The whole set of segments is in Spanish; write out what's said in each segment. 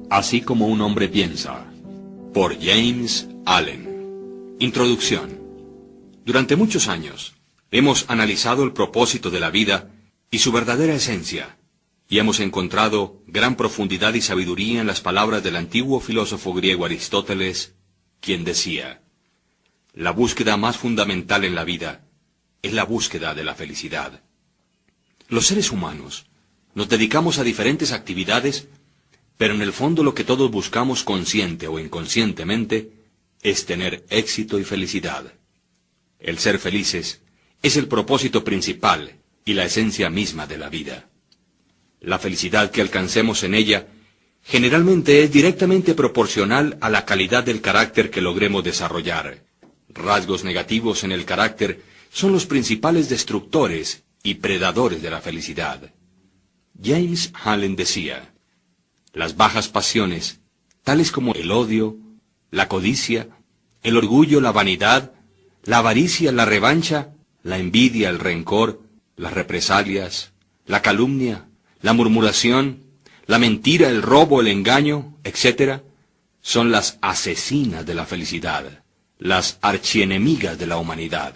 Así como un hombre piensa, por James Allen. Introducción. Durante muchos años hemos analizado el propósito de la vida y su verdadera esencia, y hemos encontrado gran profundidad y sabiduría en las palabras del antiguo filósofo griego Aristóteles, quien decía: la búsqueda más fundamental en la vida es la búsqueda de la felicidad. Los seres humanos nos dedicamos a diferentes actividades, pero en el fondo lo que todos buscamos consciente o inconscientemente es tener éxito y felicidad. El ser felices es el propósito principal y la esencia misma de la vida. La felicidad que alcancemos en ella generalmente es directamente proporcional a la calidad del carácter que logremos desarrollar. Rasgos negativos en el carácter son los principales destructores y predadores de la felicidad. James Allen decía: las bajas pasiones, tales como el odio, la codicia, el orgullo, la vanidad, la avaricia, la revancha, la envidia, el rencor, las represalias, la calumnia, la murmuración, la mentira, el robo, el engaño, etc., son las asesinas de la felicidad, las archienemigas de la humanidad.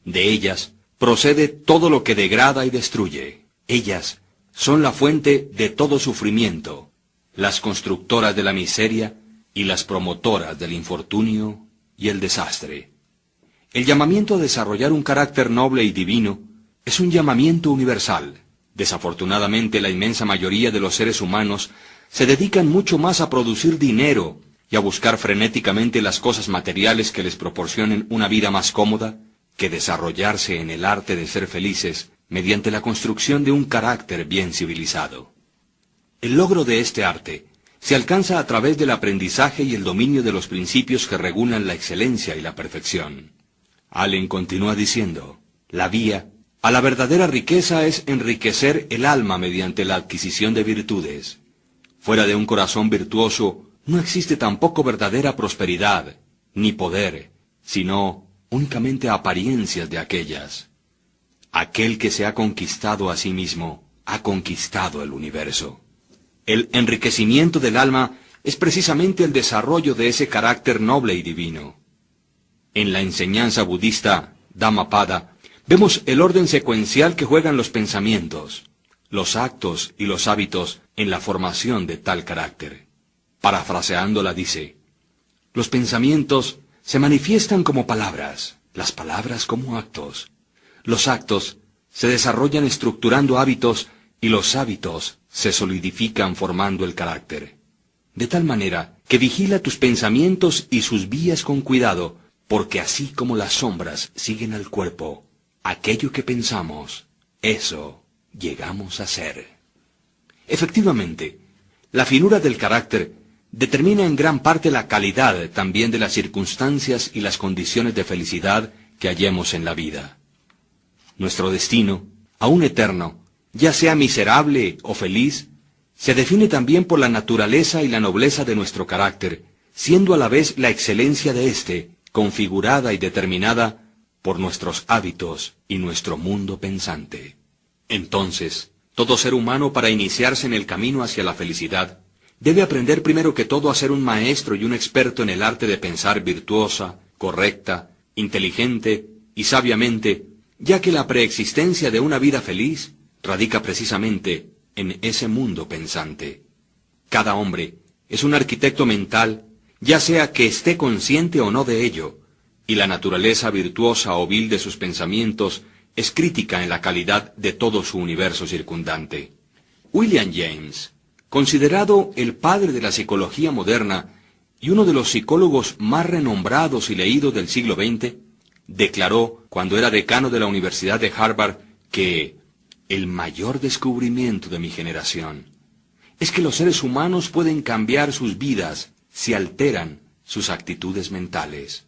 De ellas procede todo lo que degrada y destruye. Ellas son la fuente de todo sufrimiento, las constructoras de la miseria y las promotoras del infortunio y el desastre. El llamamiento a desarrollar un carácter noble y divino es un llamamiento universal. Desafortunadamente, la inmensa mayoría de los seres humanos se dedican mucho más a producir dinero y a buscar frenéticamente las cosas materiales que les proporcionen una vida más cómoda, que desarrollarse en el arte de ser felices mediante la construcción de un carácter bien civilizado. El logro de este arte se alcanza a través del aprendizaje y el dominio de los principios que regulan la excelencia y la perfección. Allen continúa diciendo: la vía a la verdadera riqueza es enriquecer el alma mediante la adquisición de virtudes. Fuera de un corazón virtuoso no existe tampoco verdadera prosperidad, ni poder, sino únicamente apariencias de aquellas. Aquel que se ha conquistado a sí mismo, ha conquistado el universo. El enriquecimiento del alma es precisamente el desarrollo de ese carácter noble y divino. En la enseñanza budista Dhammapada vemos el orden secuencial que juegan los pensamientos, los actos y los hábitos en la formación de tal carácter. Parafraseándola dice: los pensamientos se manifiestan como palabras, las palabras como actos. Los actos se desarrollan estructurando hábitos y los hábitos se solidifican formando el carácter. De tal manera que vigila tus pensamientos y sus vías con cuidado, porque así como las sombras siguen al cuerpo, aquello que pensamos, eso llegamos a ser. Efectivamente, la finura del carácter determina en gran parte la calidad también de las circunstancias y las condiciones de felicidad que hallemos en la vida. Nuestro destino, aún eterno, ya sea miserable o feliz, se define también por la naturaleza y la nobleza de nuestro carácter, siendo a la vez la excelencia de éste, configurada y determinada por nuestros hábitos y nuestro mundo pensante. Entonces, todo ser humano, para iniciarse en el camino hacia la felicidad, debe aprender primero que todo a ser un maestro y un experto en el arte de pensar virtuosa, correcta, inteligente y sabiamente, ya que la preexistencia de una vida feliz radica precisamente en ese mundo pensante. Cada hombre es un arquitecto mental, ya sea que esté consciente o no de ello, y la naturaleza virtuosa o vil de sus pensamientos es crítica en la calidad de todo su universo circundante. William James, considerado el padre de la psicología moderna y uno de los psicólogos más renombrados y leídos del siglo XX, declaró, cuando era decano de la Universidad de Harvard, que el mayor descubrimiento de mi generación es que los seres humanos pueden cambiar sus vidas si alteran sus actitudes mentales.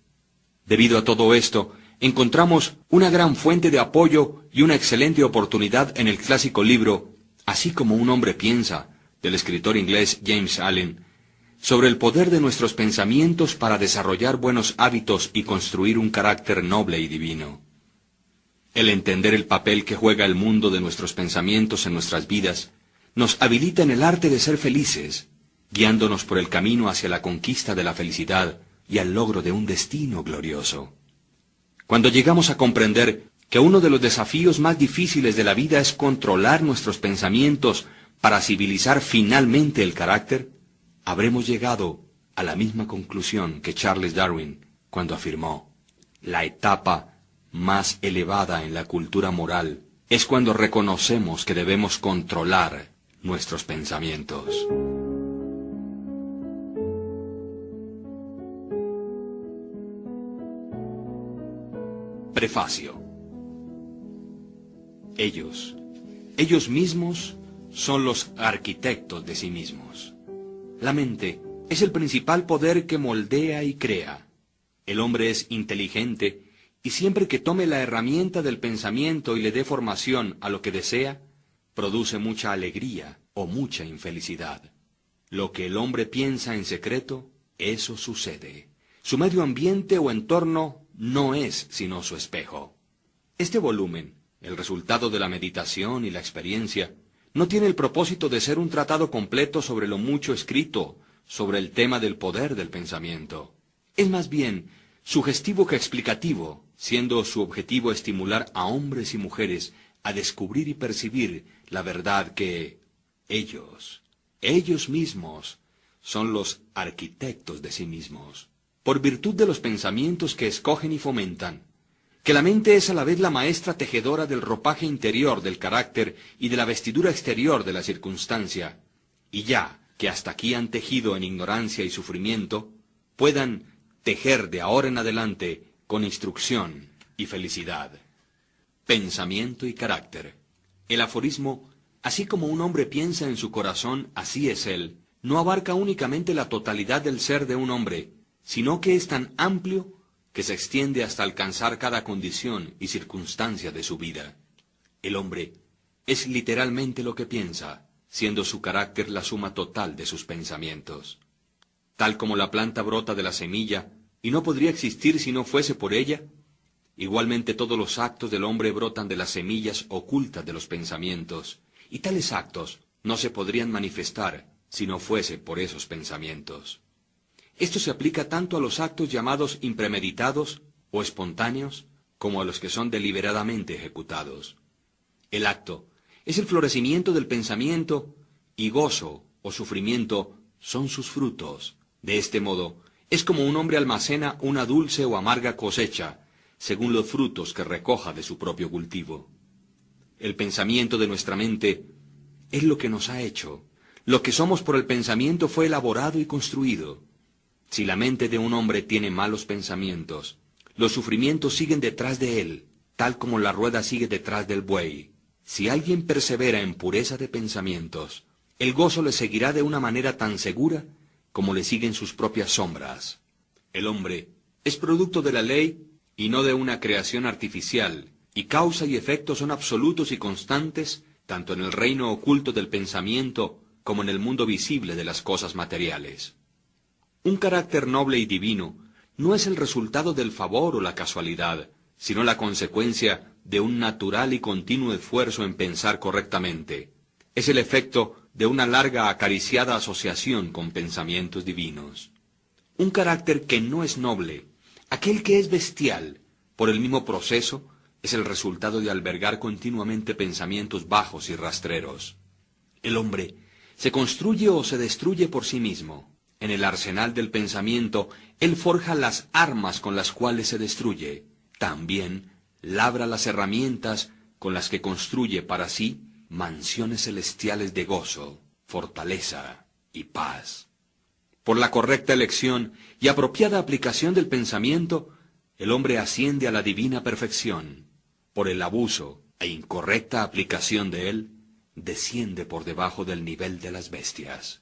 Debido a todo esto, encontramos una gran fuente de apoyo y una excelente oportunidad en el clásico libro Así como un hombre piensa, del escritor inglés James Allen, sobre el poder de nuestros pensamientos para desarrollar buenos hábitos y construir un carácter noble y divino. El entender el papel que juega el mundo de nuestros pensamientos en nuestras vidas nos habilita en el arte de ser felices, guiándonos por el camino hacia la conquista de la felicidad y al logro de un destino glorioso. Cuando llegamos a comprender que uno de los desafíos más difíciles de la vida es controlar nuestros pensamientos para civilizar finalmente el carácter, habremos llegado a la misma conclusión que Charles Darwin cuando afirmó: la etapa más elevada en la cultura moral es cuando reconocemos que debemos controlar nuestros pensamientos. Prefacio. Ellos mismos son los arquitectos de sí mismos. La mente es el principal poder que moldea y crea. El hombre es inteligente y siempre que tome la herramienta del pensamiento y le dé formación a lo que desea, produce mucha alegría o mucha infelicidad. Lo que el hombre piensa en secreto, eso sucede. Su medio ambiente o entorno no es sino su espejo. Este volumen, el resultado de la meditación y la experiencia, no tiene el propósito de ser un tratado completo sobre lo mucho escrito sobre el tema del poder del pensamiento. Es más bien sugestivo que explicativo, siendo su objetivo estimular a hombres y mujeres a descubrir y percibir la verdad que ellos mismos, son los arquitectos de sí mismos, por virtud de los pensamientos que escogen y fomentan, que la mente es a la vez la maestra tejedora del ropaje interior del carácter y de la vestidura exterior de la circunstancia, y ya que hasta aquí han tejido en ignorancia y sufrimiento, puedan tejer de ahora en adelante con instrucción y felicidad. Pensamiento y carácter. El aforismo, así como un hombre piensa en su corazón, así es él, no abarca únicamente la totalidad del ser de un hombre, sino que es tan amplio que se extiende hasta alcanzar cada condición y circunstancia de su vida. El hombre es literalmente lo que piensa, siendo su carácter la suma total de sus pensamientos. Tal como la planta brota de la semilla, y no podría existir si no fuese por ella, igualmente todos los actos del hombre brotan de las semillas ocultas de los pensamientos, y tales actos no se podrían manifestar si no fuese por esos pensamientos. Esto se aplica tanto a los actos llamados impremeditados o espontáneos, como a los que son deliberadamente ejecutados. El acto es el florecimiento del pensamiento, y gozo o sufrimiento son sus frutos. De este modo, es como un hombre almacena una dulce o amarga cosecha, según los frutos que recoja de su propio cultivo. El pensamiento de nuestra mente es lo que nos ha hecho. Lo que somos por el pensamiento fue elaborado y construido. Si la mente de un hombre tiene malos pensamientos, los sufrimientos siguen detrás de él, tal como la rueda sigue detrás del buey. Si alguien persevera en pureza de pensamientos, el gozo le seguirá de una manera tan segura como le siguen sus propias sombras. El hombre es producto de la ley y no de una creación artificial, y causa y efecto son absolutos y constantes, tanto en el reino oculto del pensamiento como en el mundo visible de las cosas materiales. Un carácter noble y divino no es el resultado del favor o la casualidad, sino la consecuencia de un natural y continuo esfuerzo en pensar correctamente. Es el efecto de una larga acariciada asociación con pensamientos divinos. Un carácter que no es noble, aquel que es bestial, por el mismo proceso, es el resultado de albergar continuamente pensamientos bajos y rastreros. El hombre se construye o se destruye por sí mismo. En el arsenal del pensamiento, él forja las armas con las cuales se destruye. También labra las herramientas con las que construye para sí mansiones celestiales de gozo, fortaleza y paz. Por la correcta elección y apropiada aplicación del pensamiento, el hombre asciende a la divina perfección. Por el abuso e incorrecta aplicación de él, desciende por debajo del nivel de las bestias.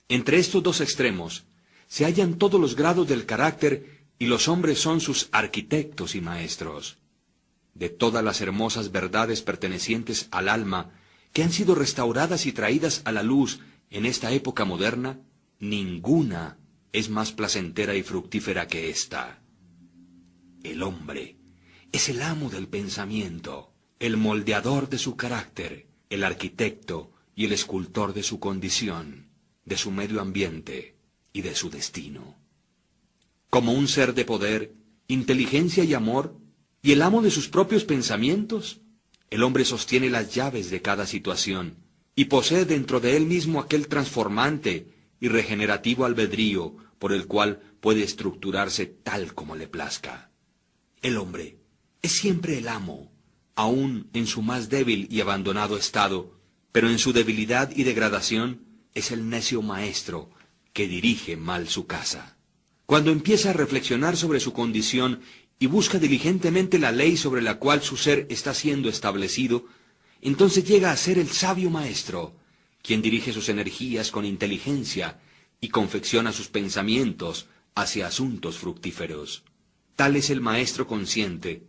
Entre estos dos extremos se hallan todos los grados del carácter y los hombres son sus arquitectos y maestros. De todas las hermosas verdades pertenecientes al alma que han sido restauradas y traídas a la luz en esta época moderna, ninguna es más placentera y fructífera que esta. El hombre es el amo del pensamiento, el moldeador de su carácter, el arquitecto y el escultor de su condición. de su medio ambiente y de su destino. Como un ser de poder, inteligencia y amor, y el amo de sus propios pensamientos, el hombre sostiene las llaves de cada situación y posee dentro de él mismo aquel transformante y regenerativo albedrío por el cual puede estructurarse tal como le plazca. El hombre es siempre el amo, aun en su más débil y abandonado estado, pero en su debilidad y degradación es el necio maestro que dirige mal su casa. Cuando empieza a reflexionar sobre su condición y busca diligentemente la ley sobre la cual su ser está siendo establecido, entonces llega a ser el sabio maestro, quien dirige sus energías con inteligencia y confecciona sus pensamientos hacia asuntos fructíferos. Tal es el maestro consciente,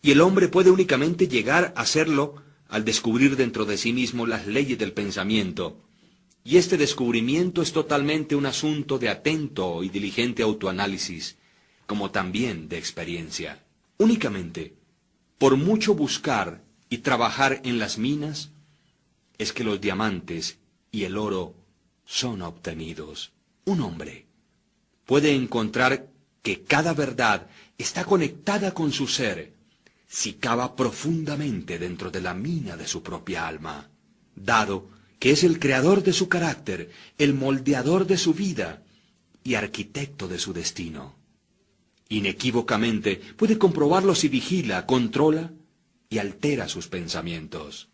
y el hombre puede únicamente llegar a serlo al descubrir dentro de sí mismo las leyes del pensamiento, y este descubrimiento es totalmente un asunto de atento y diligente autoanálisis, como también de experiencia. Únicamente, por mucho buscar y trabajar en las minas, es que los diamantes y el oro son obtenidos. Un hombre puede encontrar que cada verdad está conectada con su ser si cava profundamente dentro de la mina de su propia alma, dado que es el creador de su carácter, el moldeador de su vida y arquitecto de su destino. Inequívocamente puede comprobarlo si vigila, controla y altera sus pensamientos.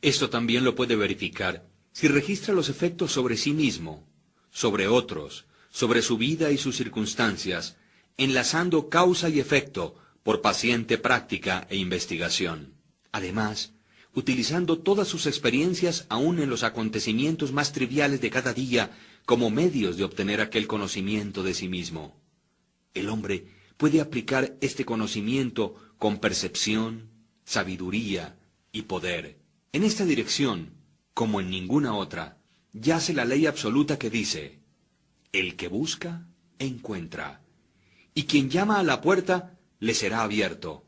Esto también lo puede verificar si registra los efectos sobre sí mismo, sobre otros, sobre su vida y sus circunstancias, enlazando causa y efecto por paciente práctica e investigación. Además, utilizando todas sus experiencias aún en los acontecimientos más triviales de cada día como medios de obtener aquel conocimiento de sí mismo. El hombre puede aplicar este conocimiento con percepción, sabiduría y poder. En esta dirección, como en ninguna otra, yace la ley absoluta que dice: el que busca, encuentra, y quien llama a la puerta, le será abierto,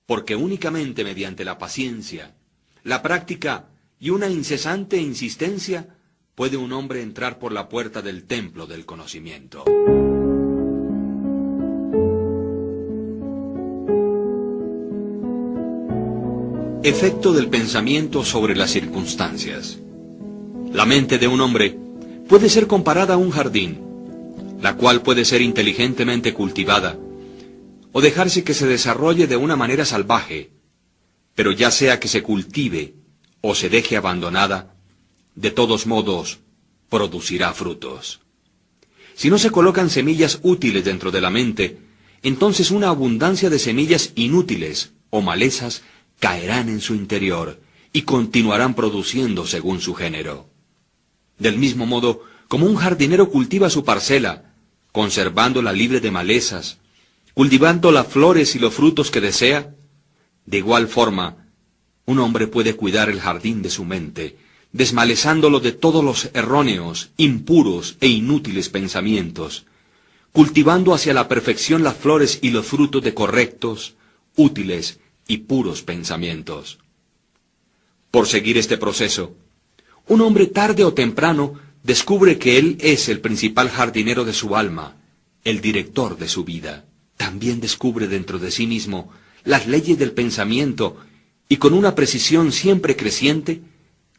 porque únicamente mediante la paciencia, la práctica y una incesante insistencia puede un hombre entrar por la puerta del templo del conocimiento. Efecto del pensamiento sobre las circunstancias. La mente de un hombre puede ser comparada a un jardín, la cual puede ser inteligentemente cultivada, o dejarse que se desarrolle de una manera salvaje, pero ya sea que se cultive o se deje abandonada, de todos modos producirá frutos. Si no se colocan semillas útiles dentro de la mente, entonces una abundancia de semillas inútiles o malezas caerán en su interior y continuarán produciendo según su género. Del mismo modo, como un jardinero cultiva su parcela, conservándola libre de malezas, cultivando las flores y los frutos que desea, de igual forma, un hombre puede cuidar el jardín de su mente, desmalezándolo de todos los erróneos, impuros e inútiles pensamientos, cultivando hacia la perfección las flores y los frutos de correctos, útiles y puros pensamientos. Por seguir este proceso, un hombre tarde o temprano descubre que él es el principal jardinero de su alma, el director de su vida. También descubre dentro de sí mismo las leyes del pensamiento y con una precisión siempre creciente,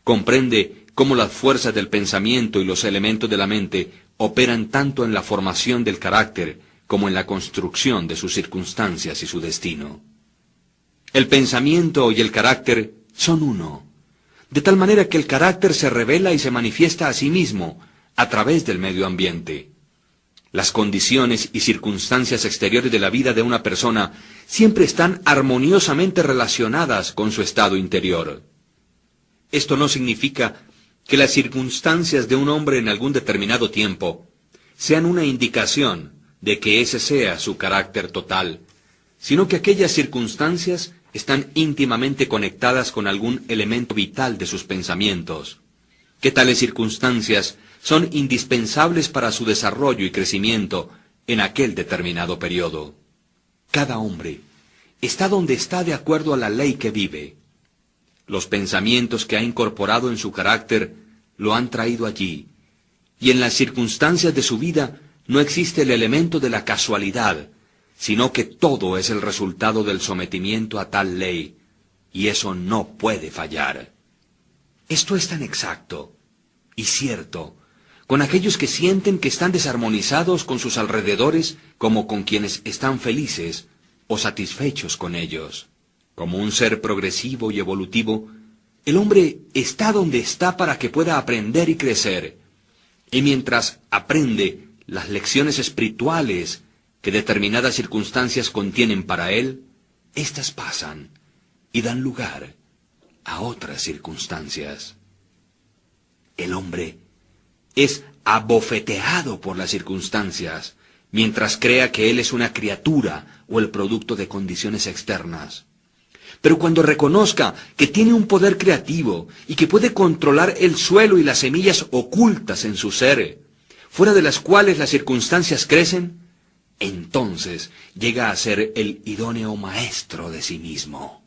comprende cómo las fuerzas del pensamiento y los elementos de la mente operan tanto en la formación del carácter como en la construcción de sus circunstancias y su destino. El pensamiento y el carácter son uno, de tal manera que el carácter se revela y se manifiesta a sí mismo a través del medio ambiente. Las condiciones y circunstancias exteriores de la vida de una persona siempre están armoniosamente relacionadas con su estado interior. Esto no significa que las circunstancias de un hombre en algún determinado tiempo sean una indicación de que ese sea su carácter total, sino que aquellas circunstancias están íntimamente conectadas con algún elemento vital de sus pensamientos, que tales circunstancias son indispensables para su desarrollo y crecimiento en aquel determinado periodo. Cada hombre está donde está de acuerdo a la ley que vive. Los pensamientos que ha incorporado en su carácter lo han traído allí, y en las circunstancias de su vida no existe el elemento de la casualidad, sino que todo es el resultado del sometimiento a tal ley, y eso no puede fallar. Esto es tan exacto y cierto con aquellos que sienten que están desarmonizados con sus alrededores como con quienes están felices o satisfechos con ellos. Como un ser progresivo y evolutivo, el hombre está donde está para que pueda aprender y crecer, y mientras aprende las lecciones espirituales que determinadas circunstancias contienen para él, éstas pasan y dan lugar a otras circunstancias. El hombre es abofeteado por las circunstancias, mientras crea que él es una criatura o el producto de condiciones externas. Pero cuando reconozca que tiene un poder creativo y que puede controlar el suelo y las semillas ocultas en su ser, fuera de las cuales las circunstancias crecen, entonces llega a ser el idóneo maestro de sí mismo.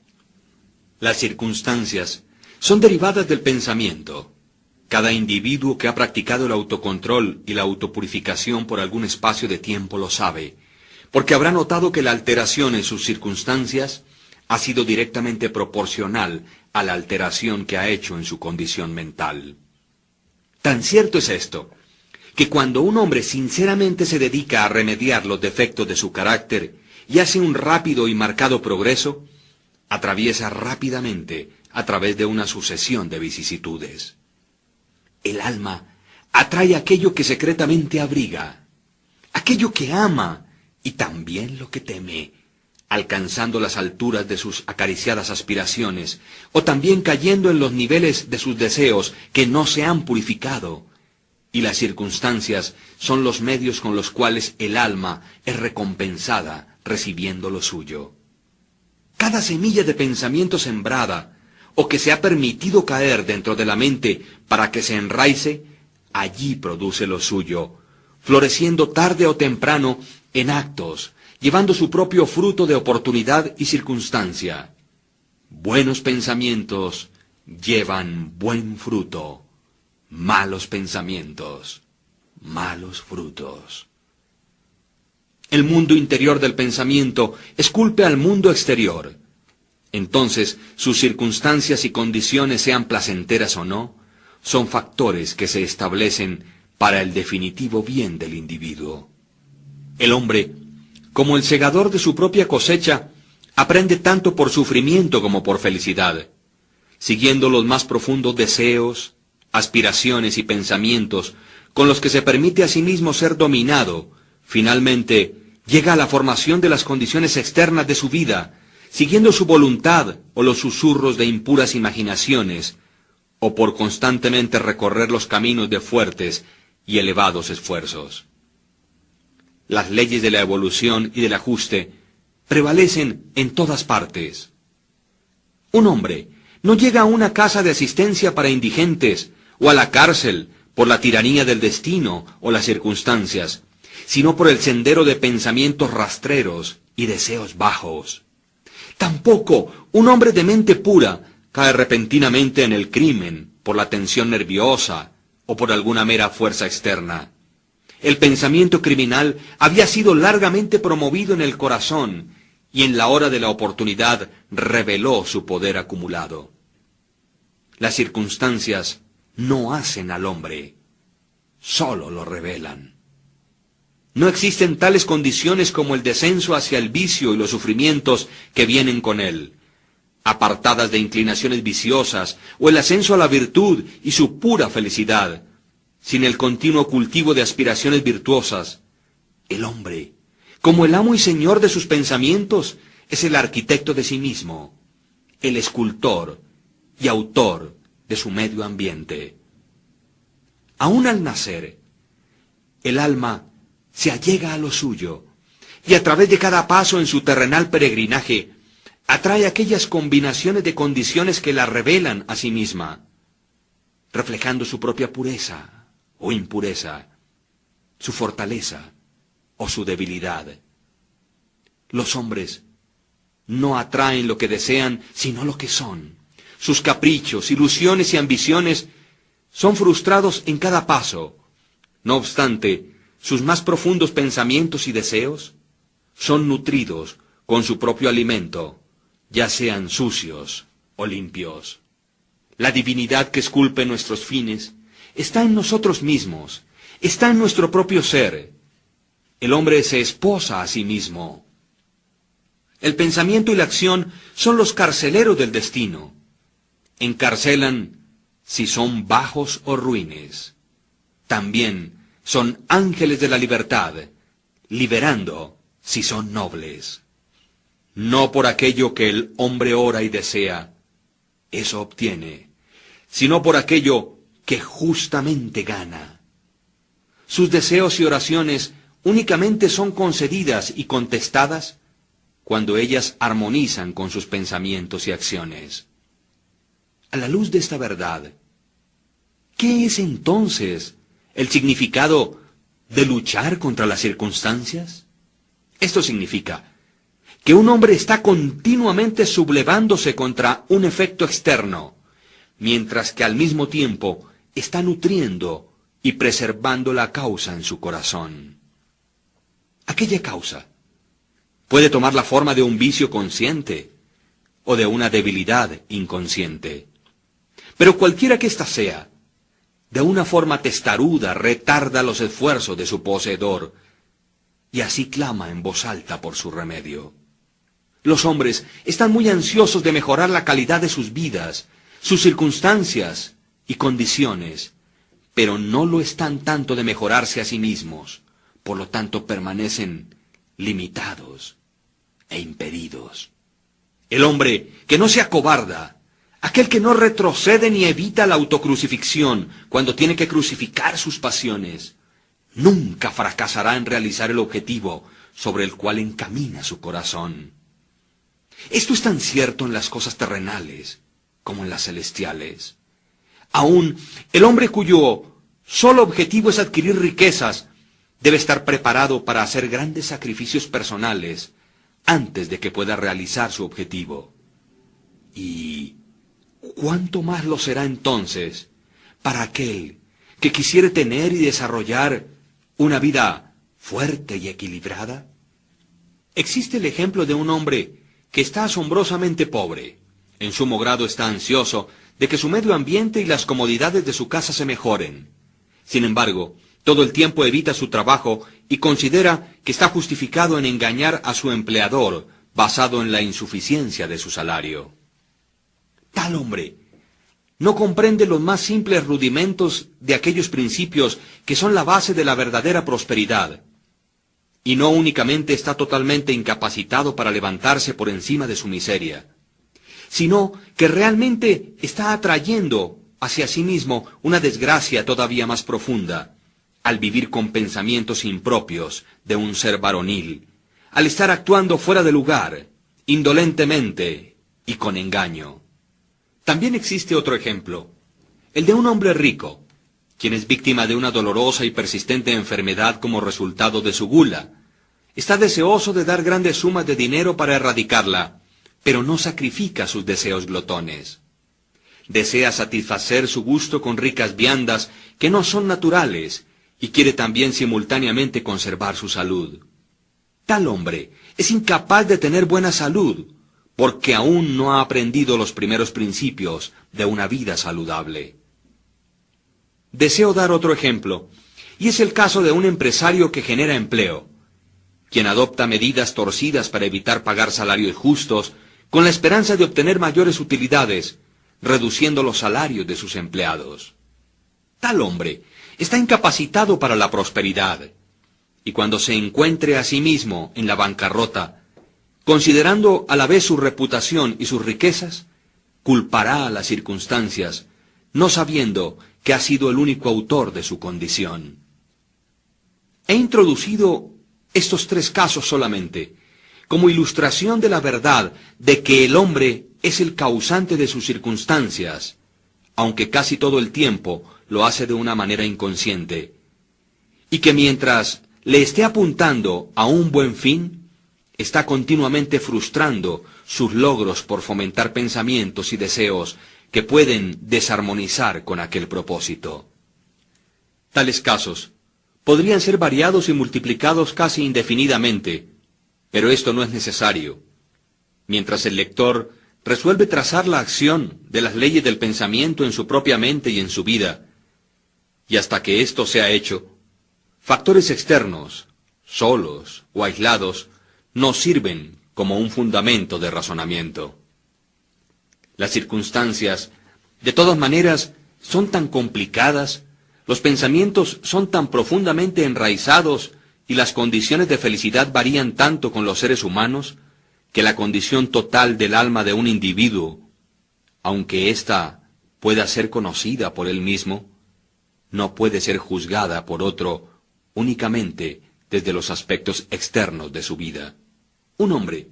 Las circunstancias son derivadas del pensamiento. Cada individuo que ha practicado el autocontrol y la autopurificación por algún espacio de tiempo lo sabe, porque habrá notado que la alteración en sus circunstancias ha sido directamente proporcional a la alteración que ha hecho en su condición mental. Tan cierto es esto, que cuando un hombre sinceramente se dedica a remediar los defectos de su carácter y hace un rápido y marcado progreso, atraviesa rápidamente a través de una sucesión de vicisitudes. El alma atrae aquello que secretamente abriga, aquello que ama y también lo que teme, alcanzando las alturas de sus acariciadas aspiraciones, o también cayendo en los niveles de sus deseos que no se han purificado. Y las circunstancias son los medios con los cuales el alma es recompensada recibiendo lo suyo. Cada semilla de pensamiento sembrada, o que se ha permitido caer dentro de la mente para que se enraice, allí produce lo suyo, floreciendo tarde o temprano en actos, llevando su propio fruto de oportunidad y circunstancia. Buenos pensamientos llevan buen fruto, malos pensamientos, malos frutos. El mundo interior del pensamiento esculpe al mundo exterior. Entonces, sus circunstancias y condiciones, sean placenteras o no, son factores que se establecen para el definitivo bien del individuo. El hombre, como el segador de su propia cosecha, aprende tanto por sufrimiento como por felicidad, siguiendo los más profundos deseos, aspiraciones y pensamientos con los que se permite a sí mismo ser dominado. Finalmente, llega a la formación de las condiciones externas de su vida, siguiendo su voluntad o los susurros de impuras imaginaciones, o por constantemente recorrer los caminos de fuertes y elevados esfuerzos. Las leyes de la evolución y del ajuste prevalecen en todas partes. Un hombre no llega a una casa de asistencia para indigentes o a la cárcel por la tiranía del destino o las circunstancias, sino por el sendero de pensamientos rastreros y deseos bajos. Tampoco un hombre de mente pura cae repentinamente en el crimen por la tensión nerviosa o por alguna mera fuerza externa. El pensamiento criminal había sido largamente promovido en el corazón y en la hora de la oportunidad reveló su poder acumulado. Las circunstancias no hacen al hombre, solo lo revelan. No existen tales condiciones como el descenso hacia el vicio y los sufrimientos que vienen con él, apartadas de inclinaciones viciosas, o el ascenso a la virtud y su pura felicidad, sin el continuo cultivo de aspiraciones virtuosas. El hombre, como el amo y señor de sus pensamientos, es el arquitecto de sí mismo, el escultor y autor de su medio ambiente. Aún al nacer, el alma se allega a lo suyo, y a través de cada paso en su terrenal peregrinaje, atrae aquellas combinaciones de condiciones que la revelan a sí misma, reflejando su propia pureza o impureza, su fortaleza o su debilidad. Los hombres no atraen lo que desean, sino lo que son. Sus caprichos, ilusiones y ambiciones son frustrados en cada paso, No obstante, sus más profundos pensamientos y deseos son nutridos con su propio alimento, ya sean sucios o limpios. La divinidad que esculpe nuestros fines está en nosotros mismos, está en nuestro propio ser. El hombre se esposa a sí mismo. El pensamiento y la acción son los carceleros del destino. Encarcelan si son bajos o ruines. También son ángeles de la libertad, liberando si son nobles. No por aquello que el hombre ora y desea, eso obtiene, sino por aquello que justamente gana. Sus deseos y oraciones únicamente son concedidas y contestadas cuando ellas armonizan con sus pensamientos y acciones. A la luz de esta verdad, ¿qué es entonces el significado de luchar contra las circunstancias? Esto significa que un hombre está continuamente sublevándose contra un efecto externo, mientras que al mismo tiempo está nutriendo y preservando la causa en su corazón. Aquella causa puede tomar la forma de un vicio consciente o de una debilidad inconsciente. Pero cualquiera que ésta sea, de una forma testaruda retarda los esfuerzos de su poseedor y así clama en voz alta por su remedio. Los hombres están muy ansiosos de mejorar la calidad de sus vidas, sus circunstancias y condiciones, pero no lo están tanto de mejorarse a sí mismos, por lo tanto permanecen limitados e impedidos. El hombre que no se acobarda, aquel que no retrocede ni evita la autocrucifixión cuando tiene que crucificar sus pasiones, nunca fracasará en realizar el objetivo sobre el cual encamina su corazón. Esto es tan cierto en las cosas terrenales como en las celestiales. Aún el hombre cuyo solo objetivo es adquirir riquezas debe estar preparado para hacer grandes sacrificios personales antes de que pueda realizar su objetivo. ¿Y cuánto más lo será entonces para aquel que quisiere tener y desarrollar una vida fuerte y equilibrada? Existe el ejemplo de un hombre que está asombrosamente pobre. En sumo grado está ansioso de que su medio ambiente y las comodidades de su casa se mejoren. Sin embargo, todo el tiempo evita su trabajo y considera que está justificado en engañar a su empleador basado en la insuficiencia de su salario. Tal hombre no comprende los más simples rudimentos de aquellos principios que son la base de la verdadera prosperidad, y no únicamente está totalmente incapacitado para levantarse por encima de su miseria, sino que realmente está atrayendo hacia sí mismo una desgracia todavía más profunda, al vivir con pensamientos impropios de un ser varonil, al estar actuando fuera de lugar, indolentemente y con engaño. También existe otro ejemplo, el de un hombre rico, quien es víctima de una dolorosa y persistente enfermedad como resultado de su gula. Está deseoso de dar grandes sumas de dinero para erradicarla, pero no sacrifica sus deseos glotones. Desea satisfacer su gusto con ricas viandas que no son naturales y quiere también simultáneamente conservar su salud. Tal hombre es incapaz de tener buena salud porque aún no ha aprendido los primeros principios de una vida saludable. Deseo dar otro ejemplo, y es el caso de un empresario que genera empleo, quien adopta medidas torcidas para evitar pagar salarios justos con la esperanza de obtener mayores utilidades, reduciendo los salarios de sus empleados. Tal hombre está incapacitado para la prosperidad, y cuando se encuentre a sí mismo en la bancarrota, considerando a la vez su reputación y sus riquezas, culpará a las circunstancias, no sabiendo que ha sido el único autor de su condición. He introducido estos 3 casos solamente, como ilustración de la verdad de que el hombre es el causante de sus circunstancias, aunque casi todo el tiempo lo hace de una manera inconsciente, y que mientras le esté apuntando a un buen fin, está continuamente frustrando sus logros por fomentar pensamientos y deseos que pueden desarmonizar con aquel propósito. Tales casos podrían ser variados y multiplicados casi indefinidamente, pero esto no es necesario. Mientras el lector resuelve trazar la acción de las leyes del pensamiento en su propia mente y en su vida, y hasta que esto sea hecho, factores externos, solos o aislados, no sirven como un fundamento de razonamiento. Las circunstancias, de todas maneras, son tan complicadas, los pensamientos son tan profundamente enraizados y las condiciones de felicidad varían tanto con los seres humanos, que la condición total del alma de un individuo, aunque ésta pueda ser conocida por él mismo, no puede ser juzgada por otro únicamente desde los aspectos externos de su vida. Un hombre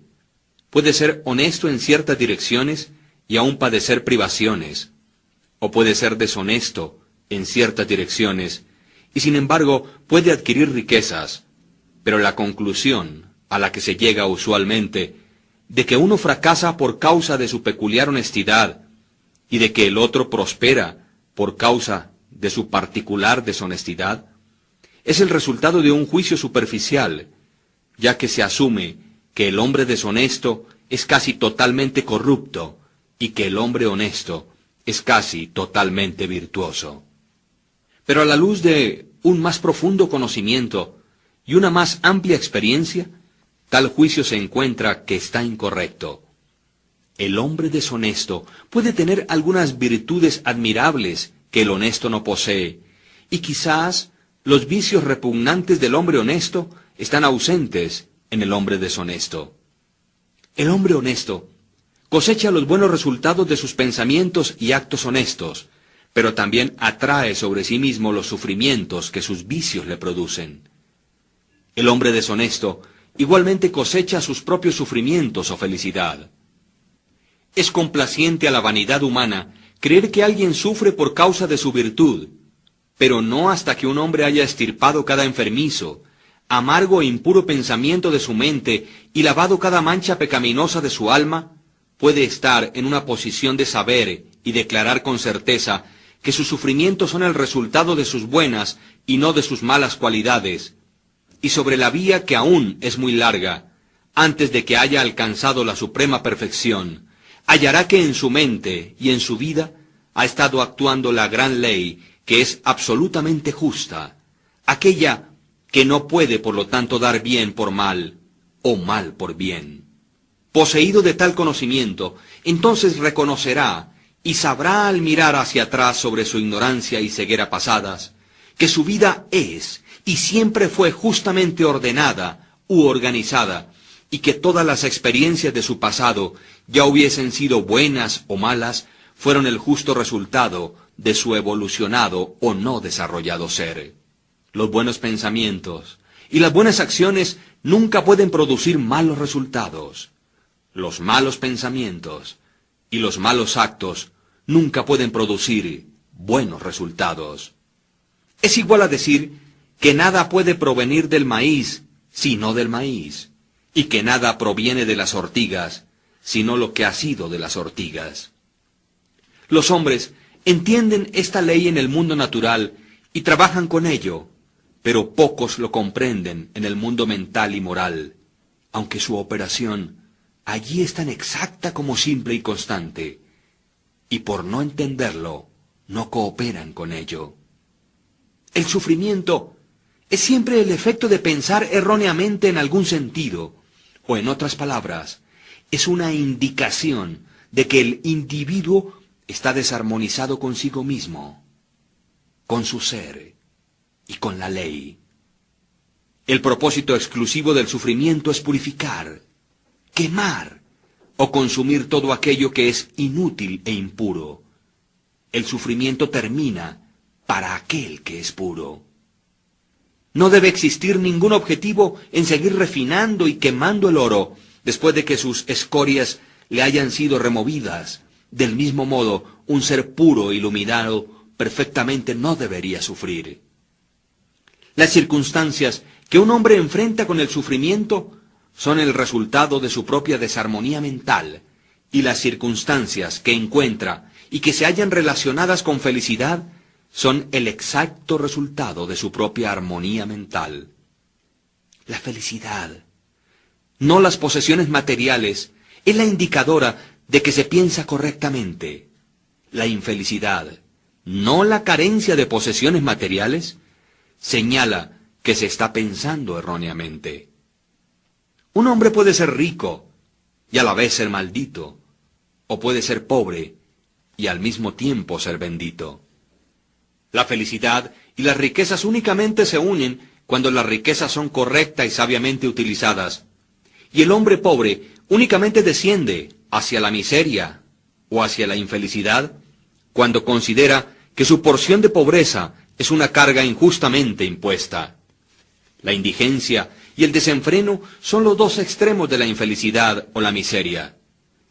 puede ser honesto en ciertas direcciones y aún padecer privaciones, o puede ser deshonesto en ciertas direcciones y sin embargo puede adquirir riquezas, pero la conclusión a la que se llega usualmente de que uno fracasa por causa de su peculiar honestidad y de que el otro prospera por causa de su particular deshonestidad, es el resultado de un juicio superficial, ya que se asume que el hombre deshonesto es casi totalmente corrupto y que el hombre honesto es casi totalmente virtuoso. Pero a la luz de un más profundo conocimiento y una más amplia experiencia, tal juicio se encuentra que está incorrecto. El hombre deshonesto puede tener algunas virtudes admirables que el honesto no posee, y quizás los vicios repugnantes del hombre honesto están ausentes en el hombre deshonesto. El hombre honesto cosecha los buenos resultados de sus pensamientos y actos honestos, pero también atrae sobre sí mismo los sufrimientos que sus vicios le producen. El hombre deshonesto igualmente cosecha sus propios sufrimientos o felicidad. Es complaciente a la vanidad humana creer que alguien sufre por causa de su virtud, pero no hasta que un hombre haya extirpado cada enfermizo, amargo e impuro pensamiento de su mente y lavado cada mancha pecaminosa de su alma, puede estar en una posición de saber y declarar con certeza que sus sufrimientos son el resultado de sus buenas y no de sus malas cualidades, y sobre la vía que aún es muy larga, antes de que haya alcanzado la suprema perfección, hallará que en su mente y en su vida ha estado actuando la gran ley que es absolutamente justa, aquella que no puede por lo tanto dar bien por mal o mal por bien. Poseído de tal conocimiento, entonces reconocerá y sabrá al mirar hacia atrás sobre su ignorancia y ceguera pasadas, que su vida es y siempre fue justamente ordenada u organizada, y que todas las experiencias de su pasado, ya hubiesen sido buenas o malas, fueron el justo resultado de su evolucionado o no desarrollado ser. Los buenos pensamientos y las buenas acciones nunca pueden producir malos resultados. Los malos pensamientos y los malos actos nunca pueden producir buenos resultados. Es igual a decir que nada puede provenir del maíz, sino del maíz, y que nada proviene de las ortigas, sino lo que ha sido de las ortigas. Los hombres entienden esta ley en el mundo natural y trabajan con ello, pero pocos lo comprenden en el mundo mental y moral, aunque su operación allí es tan exacta como simple y constante, y por no entenderlo, no cooperan con ello. El sufrimiento es siempre el efecto de pensar erróneamente en algún sentido, o en otras palabras, es una indicación de que el individuo está desarmonizado consigo mismo, con su ser y con la ley. El propósito exclusivo del sufrimiento es purificar, quemar o consumir todo aquello que es inútil e impuro. El sufrimiento termina para aquel que es puro. No debe existir ningún objetivo en seguir refinando y quemando el oro después de que sus escorias le hayan sido removidas. Del mismo modo, un ser puro, iluminado, perfectamente no debería sufrir. Las circunstancias que un hombre enfrenta con el sufrimiento son el resultado de su propia desarmonía mental, y las circunstancias que encuentra y que se hallan relacionadas con felicidad son el exacto resultado de su propia armonía mental. La felicidad, no las posesiones materiales, es la indicadora de que se piensa correctamente. La infelicidad, no la carencia de posesiones materiales, señala que se está pensando erróneamente. Un hombre puede ser rico y a la vez ser maldito, o puede ser pobre y al mismo tiempo ser bendito. La felicidad y las riquezas únicamente se unen cuando las riquezas son correctas y sabiamente utilizadas, y el hombre pobre únicamente desciende hacia la miseria o hacia la infelicidad cuando considera que su porción de pobreza es una carga injustamente impuesta. La indigencia y el desenfreno son los dos extremos de la infelicidad o la miseria.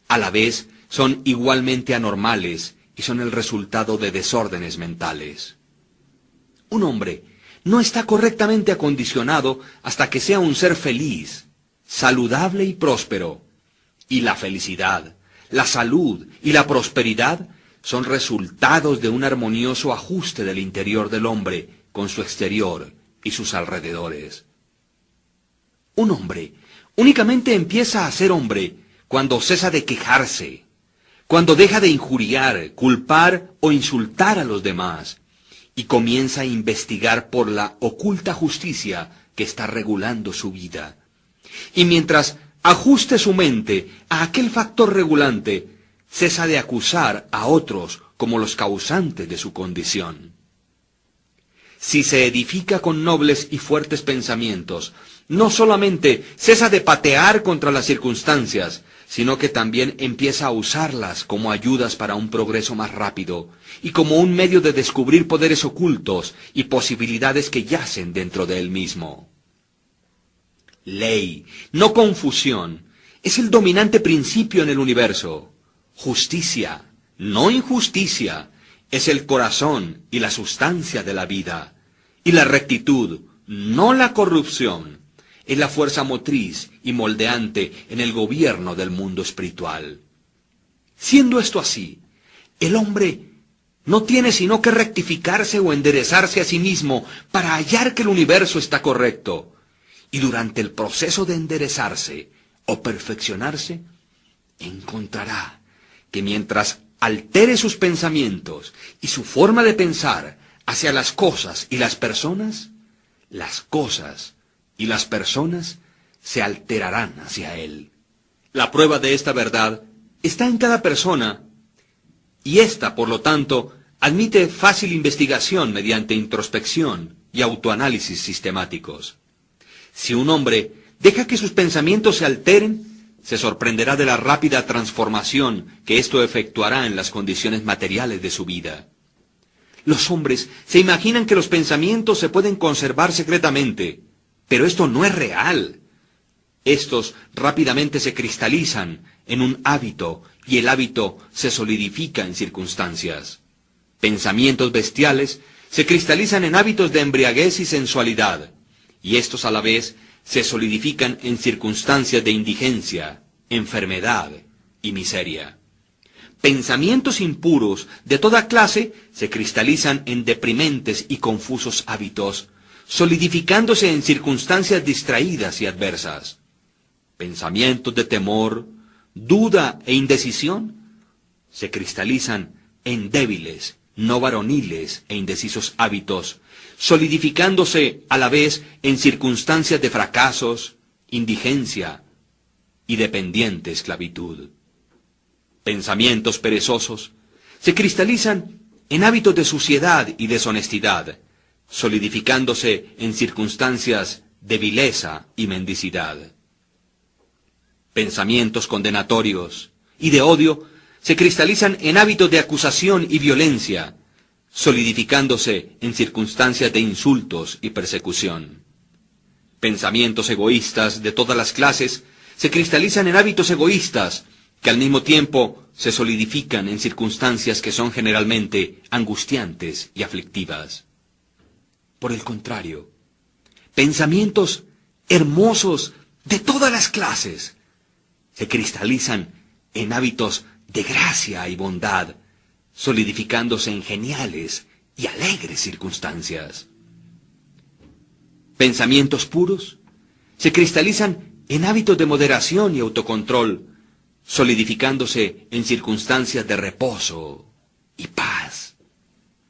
A la vez son igualmente anormales y son el resultado de desórdenes mentales. Un hombre no está correctamente acondicionado hasta que sea un ser feliz, saludable y próspero. Y la felicidad, la salud y la prosperidad son resultados de un armonioso ajuste del interior del hombre con su exterior y sus alrededores. Un hombre únicamente empieza a ser hombre cuando cesa de quejarse, cuando deja de injuriar, culpar o insultar a los demás, y comienza a investigar por la oculta justicia que está regulando su vida. Y mientras ajuste su mente a aquel factor regulante, cesa de acusar a otros como los causantes de su condición. Si se edifica con nobles y fuertes pensamientos, no solamente cesa de patear contra las circunstancias, sino que también empieza a usarlas como ayudas para un progreso más rápido y como un medio de descubrir poderes ocultos y posibilidades que yacen dentro de él mismo. Ley, no confusión, es el dominante principio en el universo. Justicia, no injusticia, es el corazón y la sustancia de la vida. Y la rectitud, no la corrupción, es la fuerza motriz y moldeante en el gobierno del mundo espiritual. Siendo esto así, el hombre no tiene sino que rectificarse o enderezarse a sí mismo para hallar que el universo está correcto. Y durante el proceso de enderezarse o perfeccionarse, encontrará que mientras altere sus pensamientos y su forma de pensar hacia las cosas y las personas y las personas se alterarán hacia él. La prueba de esta verdad está en cada persona, y ésta, por lo tanto, admite fácil investigación mediante introspección y autoanálisis sistemáticos. Si un hombre deja que sus pensamientos se alteren, se sorprenderá de la rápida transformación que esto efectuará en las condiciones materiales de su vida. Los hombres se imaginan que los pensamientos se pueden conservar secretamente, pero esto no es real. Estos rápidamente se cristalizan en un hábito y el hábito se solidifica en circunstancias. Pensamientos bestiales se cristalizan en hábitos de embriaguez y sensualidad, y estos a la vez se solidifican en circunstancias de indigencia, enfermedad y miseria. Pensamientos impuros de toda clase se cristalizan en deprimentes y confusos hábitos, solidificándose en circunstancias distraídas y adversas. Pensamientos de temor, duda e indecisión se cristalizan en débiles, no varoniles e indecisos hábitos, solidificándose a la vez en circunstancias de fracasos, indigencia y dependiente esclavitud. Pensamientos perezosos se cristalizan en hábitos de suciedad y deshonestidad, solidificándose en circunstancias de vileza y mendicidad. Pensamientos condenatorios y de odio se cristalizan en hábitos de acusación y violencia, solidificándose en circunstancias de insultos y persecución. Pensamientos egoístas de todas las clases se cristalizan en hábitos egoístas, que al mismo tiempo se solidifican en circunstancias que son generalmente angustiantes y aflictivas. Por el contrario, pensamientos hermosos de todas las clases se cristalizan en hábitos de gracia y bondad, solidificándose en geniales y alegres circunstancias. Pensamientos puros se cristalizan en hábitos de moderación y autocontrol, solidificándose en circunstancias de reposo y paz.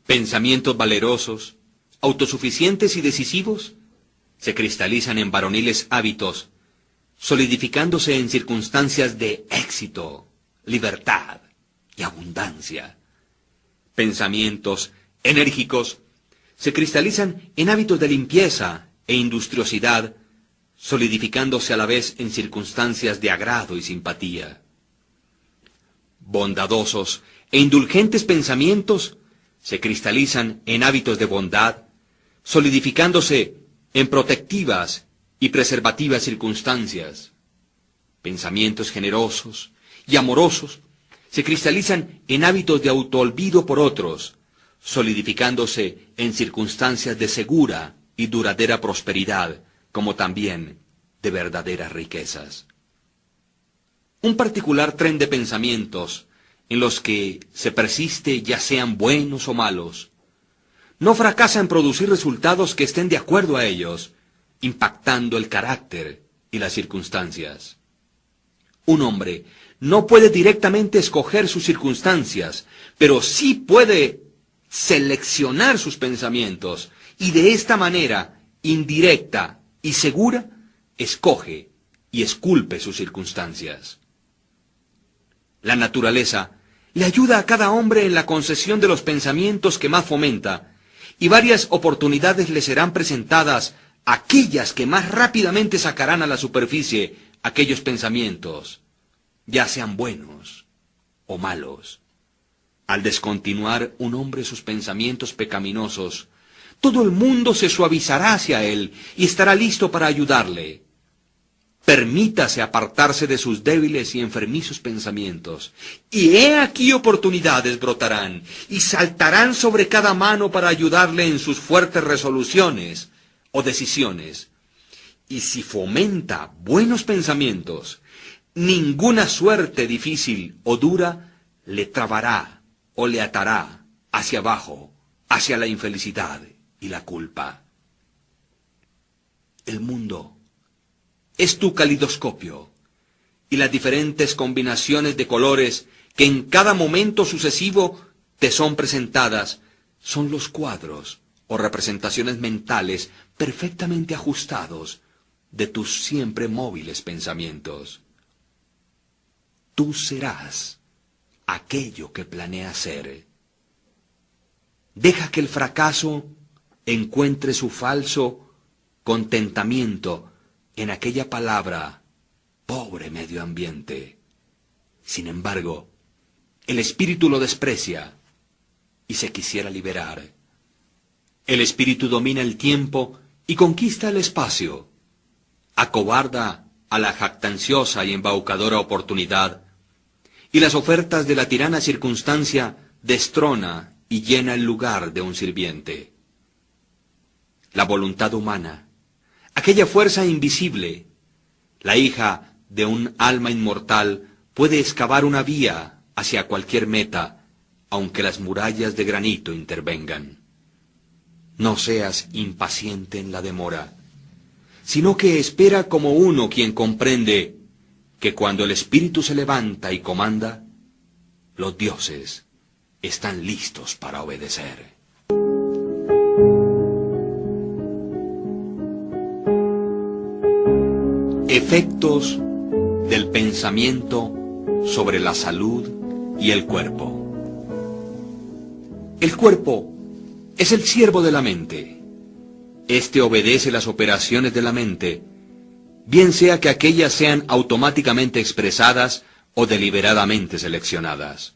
Pensamientos valerosos, autosuficientes y decisivos se cristalizan en varoniles hábitos, solidificándose en circunstancias de éxito, libertad y abundancia. Pensamientos enérgicos se cristalizan en hábitos de limpieza e industriosidad, solidificándose a la vez en circunstancias de agrado y simpatía. Bondadosos e indulgentes pensamientos se cristalizan en hábitos de bondad, solidificándose en protectivas y preservativas circunstancias. Pensamientos generosos y amorosos se cristalizan en hábitos de autoolvido por otros, solidificándose en circunstancias de segura y duradera prosperidad, como también de verdaderas riquezas. Un particular tren de pensamientos en los que se persiste, ya sean buenos o malos, no fracasa en producir resultados que estén de acuerdo a ellos, impactando el carácter y las circunstancias. Un hombre no puede directamente escoger sus circunstancias, pero sí puede seleccionar sus pensamientos, y de esta manera, indirecta y segura, escoge y esculpe sus circunstancias. La naturaleza le ayuda a cada hombre en la concesión de los pensamientos que más fomenta, y varias oportunidades le serán presentadas, aquellas que más rápidamente sacarán a la superficie aquellos pensamientos, ya sean buenos o malos. Al descontinuar un hombre sus pensamientos pecaminosos, todo el mundo se suavizará hacia él y estará listo para ayudarle. Permítase apartarse de sus débiles y enfermizos pensamientos, y he aquí oportunidades brotarán, y saltarán sobre cada mano para ayudarle en sus fuertes resoluciones o decisiones. Y si fomenta buenos pensamientos, ninguna suerte difícil o dura le trabará o le atará hacia abajo, hacia la infelicidad y la culpa. El mundo es tu calidoscopio, y las diferentes combinaciones de colores que en cada momento sucesivo te son presentadas son los cuadros o representaciones mentales perfectamente ajustados de tus siempre móviles pensamientos. Tú serás aquello que planeas ser. Deja que el fracaso encuentre su falso contentamiento en aquella palabra, pobre medio ambiente. Sin embargo, el espíritu lo desprecia y se quisiera liberar. El espíritu domina el tiempo y conquista el espacio. Acobarda a la jactanciosa y embaucadora oportunidad, y las ofertas de la tirana circunstancia destrona y llena el lugar de un sirviente. La voluntad humana, aquella fuerza invisible, la hija de un alma inmortal, puede excavar una vía hacia cualquier meta, aunque las murallas de granito intervengan. No seas impaciente en la demora, sino que espera como uno quien comprende que cuando el espíritu se levanta y comanda, los dioses están listos para obedecer. Efectos del pensamiento sobre la salud y el cuerpo. El cuerpo es el siervo de la mente. Este obedece las operaciones de la mente, bien sea que aquellas sean automáticamente expresadas o deliberadamente seleccionadas.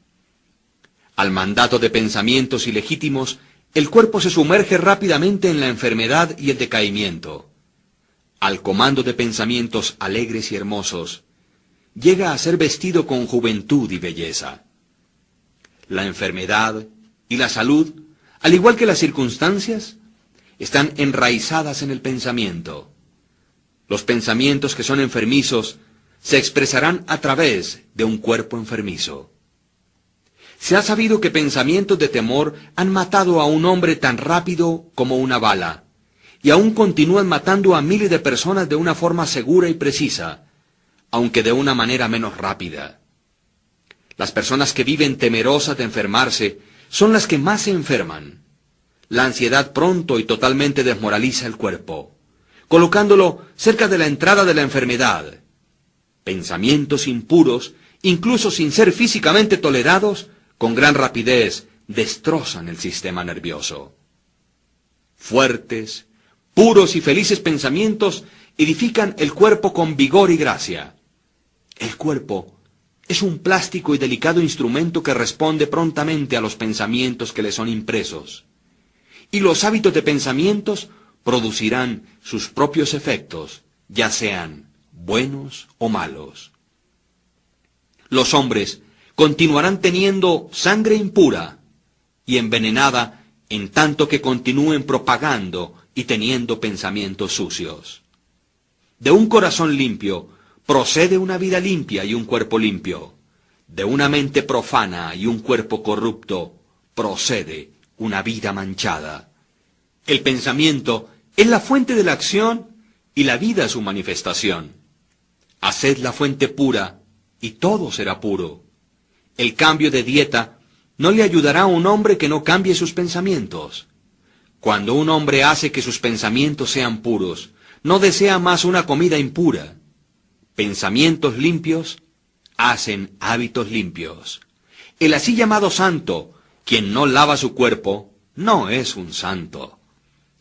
Al mandato de pensamientos ilegítimos, el cuerpo se sumerge rápidamente en la enfermedad y el decaimiento. Al comando de pensamientos alegres y hermosos, llega a ser vestido con juventud y belleza. La enfermedad y la salud, al igual que las circunstancias, están enraizadas en el pensamiento. Los pensamientos que son enfermizos se expresarán a través de un cuerpo enfermizo. Se ha sabido que pensamientos de temor han matado a un hombre tan rápido como una bala, y aún continúan matando a miles de personas de una forma segura y precisa, aunque de una manera menos rápida. Las personas que viven temerosas de enfermarse son las que más se enferman. La ansiedad pronto y totalmente desmoraliza el cuerpo, colocándolo cerca de la entrada de la enfermedad. Pensamientos impuros, incluso sin ser físicamente tolerados, con gran rapidez destrozan el sistema nervioso. Fuertes, puros y felices pensamientos edifican el cuerpo con vigor y gracia. El cuerpo es un plástico y delicado instrumento que responde prontamente a los pensamientos que le son impresos. Y los hábitos de pensamientos producirán sus propios efectos, ya sean buenos o malos. Los hombres continuarán teniendo sangre impura y envenenada en tanto que continúen propagando y teniendo pensamientos sucios. De un corazón limpio procede una vida limpia y un cuerpo limpio. De una mente profana y un cuerpo corrupto procede una vida manchada. El pensamiento es la fuente de la acción y la vida su manifestación. Haced la fuente pura y todo será puro. El cambio de dieta no le ayudará a un hombre que no cambie sus pensamientos. Cuando un hombre hace que sus pensamientos sean puros, no desea más una comida impura. Pensamientos limpios hacen hábitos limpios. El así llamado santo, quien no lava su cuerpo, no es un santo.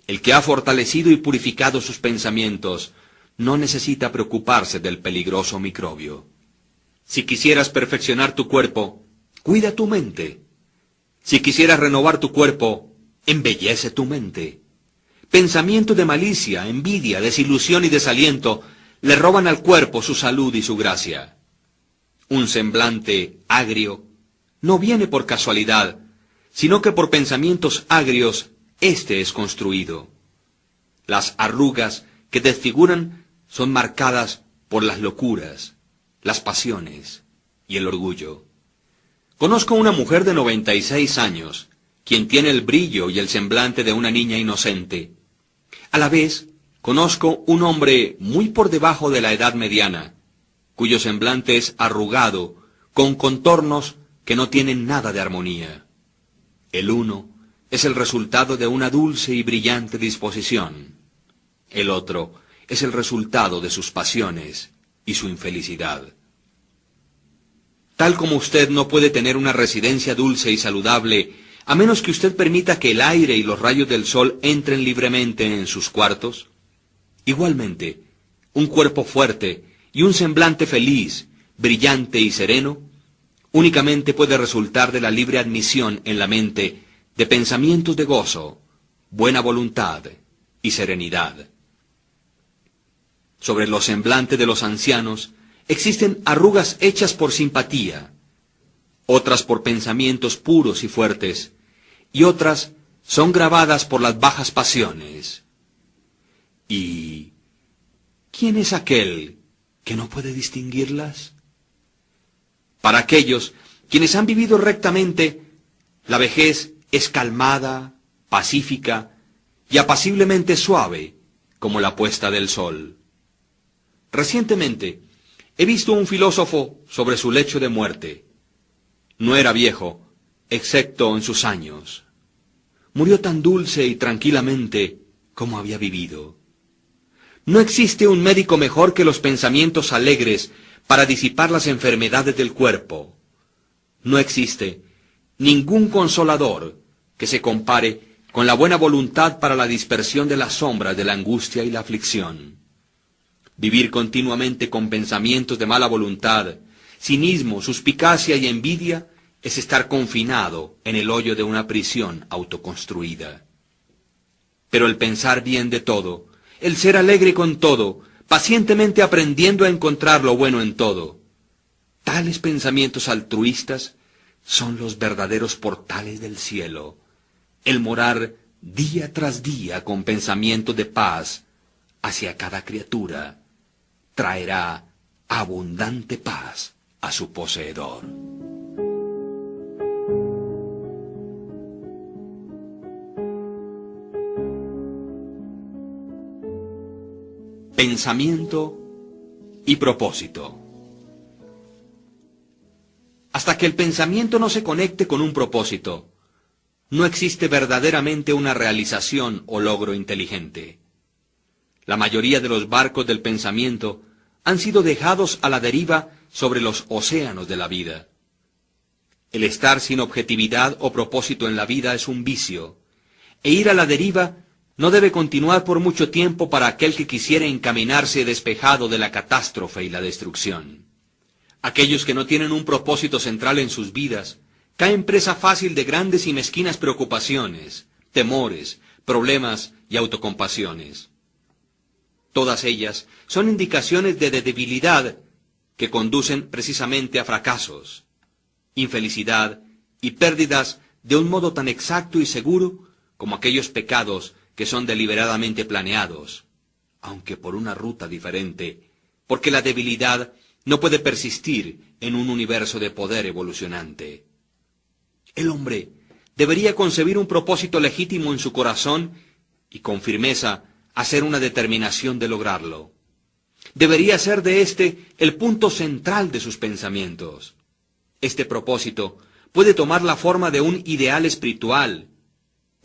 El que ha fortalecido y purificado sus pensamientos no necesita preocuparse del peligroso microbio. Si quisieras perfeccionar tu cuerpo, cuida tu mente. Si quisieras renovar tu cuerpo, embellece tu mente. Pensamientos de malicia, envidia, desilusión y desaliento le roban al cuerpo su salud y su gracia. Un semblante agrio no viene por casualidad, sino que por pensamientos agrios éste es construido. Las arrugas que desfiguran son marcadas por las locuras, las pasiones y el orgullo. Conozco una mujer de 96 años, quien tiene el brillo y el semblante de una niña inocente. A la vez, conozco un hombre muy por debajo de la edad mediana, cuyo semblante es arrugado, con contornos que no tienen nada de armonía. El uno es el resultado de una dulce y brillante disposición. El otro es el resultado de sus pasiones y su infelicidad. Tal como usted no puede tener una residencia dulce y saludable, a menos que usted permita que el aire y los rayos del sol entren libremente en sus cuartos, igualmente, un cuerpo fuerte y un semblante feliz, brillante y sereno, únicamente puede resultar de la libre admisión en la mente de pensamientos de gozo, buena voluntad y serenidad. Sobre los semblantes de los ancianos existen arrugas hechas por simpatía, otras por pensamientos puros y fuertes, y otras son grabadas por las bajas pasiones. ¿Y quién es aquel que no puede distinguirlas? Para aquellos quienes han vivido rectamente, la vejez es calmada, pacífica y apaciblemente suave como la puesta del sol. Recientemente he visto un filósofo sobre su lecho de muerte. No era viejo, excepto en sus años. Murió tan dulce y tranquilamente como había vivido. No existe un médico mejor que los pensamientos alegres para disipar las enfermedades del cuerpo. No existe ningún consolador que se compare con la buena voluntad para la dispersión de las sombras de la angustia y la aflicción. Vivir continuamente con pensamientos de mala voluntad, cinismo, suspicacia y envidia es estar confinado en el hoyo de una prisión autoconstruida. Pero el pensar bien de todo, el ser alegre con todo, pacientemente aprendiendo a encontrar lo bueno en todo, tales pensamientos altruistas son los verdaderos portales del cielo. El morar día tras día con pensamientos de paz hacia cada criatura traerá abundante paz a su poseedor. pensamiento y propósito. Hasta que el pensamiento no se conecte con un propósito, no existe verdaderamente una realización o logro inteligente. La mayoría de los barcos del pensamiento han sido dejados a la deriva sobre los océanos de la vida. El estar sin objetividad o propósito en la vida es un vicio, e ir a la deriva no debe continuar por mucho tiempo para aquel que quisiera encaminarse despejado de la catástrofe y la destrucción. Aquellos que no tienen un propósito central en sus vidas caen presa fácil de grandes y mezquinas preocupaciones, temores, problemas y autocompasiones. Todas ellas son indicaciones de debilidad que conducen precisamente a fracasos, infelicidad y pérdidas de un modo tan exacto y seguro como aquellos pecados que son deliberadamente planeados, aunque por una ruta diferente, porque la debilidad no puede persistir en un universo de poder evolucionante. El hombre debería concebir un propósito legítimo en su corazón y con firmeza hacer una determinación de lograrlo. Debería ser de éste el punto central de sus pensamientos. Este propósito puede tomar la forma de un ideal espiritual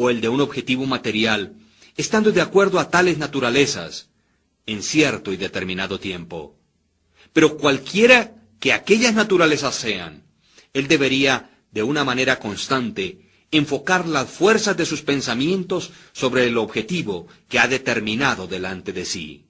o el de un objetivo material, estando de acuerdo a tales naturalezas, en cierto y determinado tiempo. Pero cualquiera que aquellas naturalezas sean, él debería, de una manera constante, enfocar las fuerzas de sus pensamientos sobre el objetivo que ha determinado delante de sí.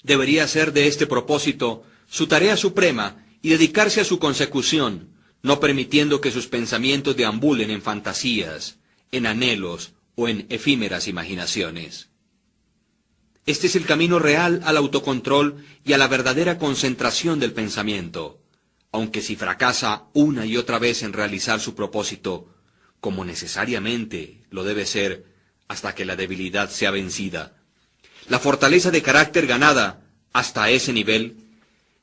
Debería ser de este propósito su tarea suprema y dedicarse a su consecución, no permitiendo que sus pensamientos deambulen en fantasías, en anhelos o en efímeras imaginaciones. Este es el camino real al autocontrol y a la verdadera concentración del pensamiento, aunque si fracasa una y otra vez en realizar su propósito, como necesariamente lo debe ser hasta que la debilidad sea vencida, la fortaleza de carácter ganada hasta ese nivel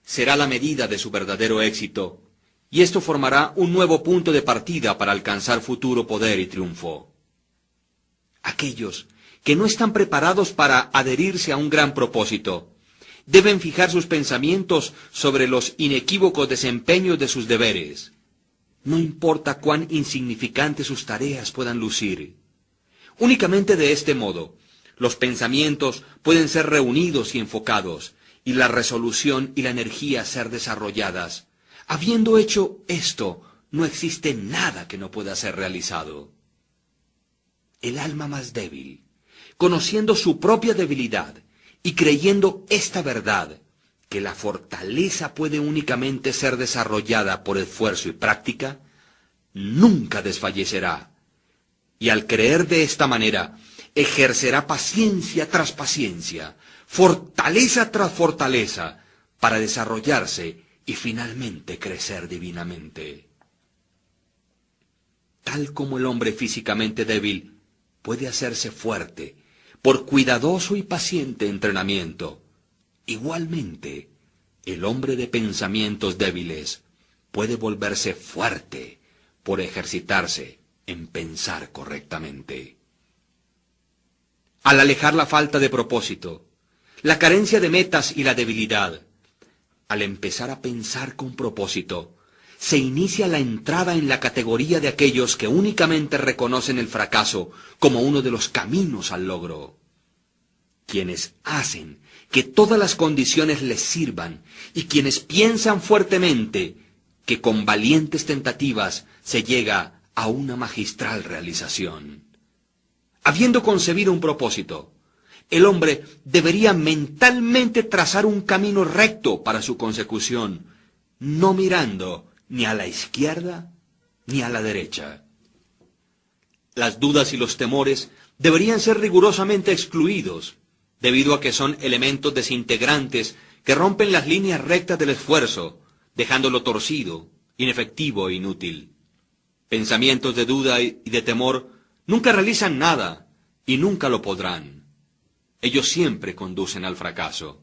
será la medida de su verdadero éxito, y esto formará un nuevo punto de partida para alcanzar futuro poder y triunfo. Aquellos que no están preparados para adherirse a un gran propósito deben fijar sus pensamientos sobre los inequívocos desempeños de sus deberes. No importa cuán insignificantes sus tareas puedan lucir. Únicamente de este modo, los pensamientos pueden ser reunidos y enfocados, y la resolución y la energía ser desarrolladas. Habiendo hecho esto, no existe nada que no pueda ser realizado. El alma más débil, conociendo su propia debilidad y creyendo esta verdad, que la fortaleza puede únicamente ser desarrollada por esfuerzo y práctica, nunca desfallecerá. Y al creer de esta manera, ejercerá paciencia tras paciencia, fortaleza tras fortaleza, para desarrollarse y finalmente crecer divinamente. Tal como el hombre físicamente débil puede hacerse fuerte por cuidadoso y paciente entrenamiento, igualmente, el hombre de pensamientos débiles puede volverse fuerte por ejercitarse en pensar correctamente. Al alejar la falta de propósito, la carencia de metas y la debilidad, al empezar a pensar con propósito, se inicia la entrada en la categoría de aquellos que únicamente reconocen el fracaso como uno de los caminos al logro. Quienes hacen que todas las condiciones les sirvan y quienes piensan fuertemente que con valientes tentativas se llega a una magistral realización. Habiendo concebido un propósito, el hombre debería mentalmente trazar un camino recto para su consecución, no mirando ni a la izquierda ni a la derecha. Las dudas y los temores deberían ser rigurosamente excluidos, debido a que son elementos desintegrantes que rompen las líneas rectas del esfuerzo, dejándolo torcido, inefectivo e inútil. Pensamientos de duda y de temor nunca realizan nada y nunca lo podrán. Ellos siempre conducen al fracaso.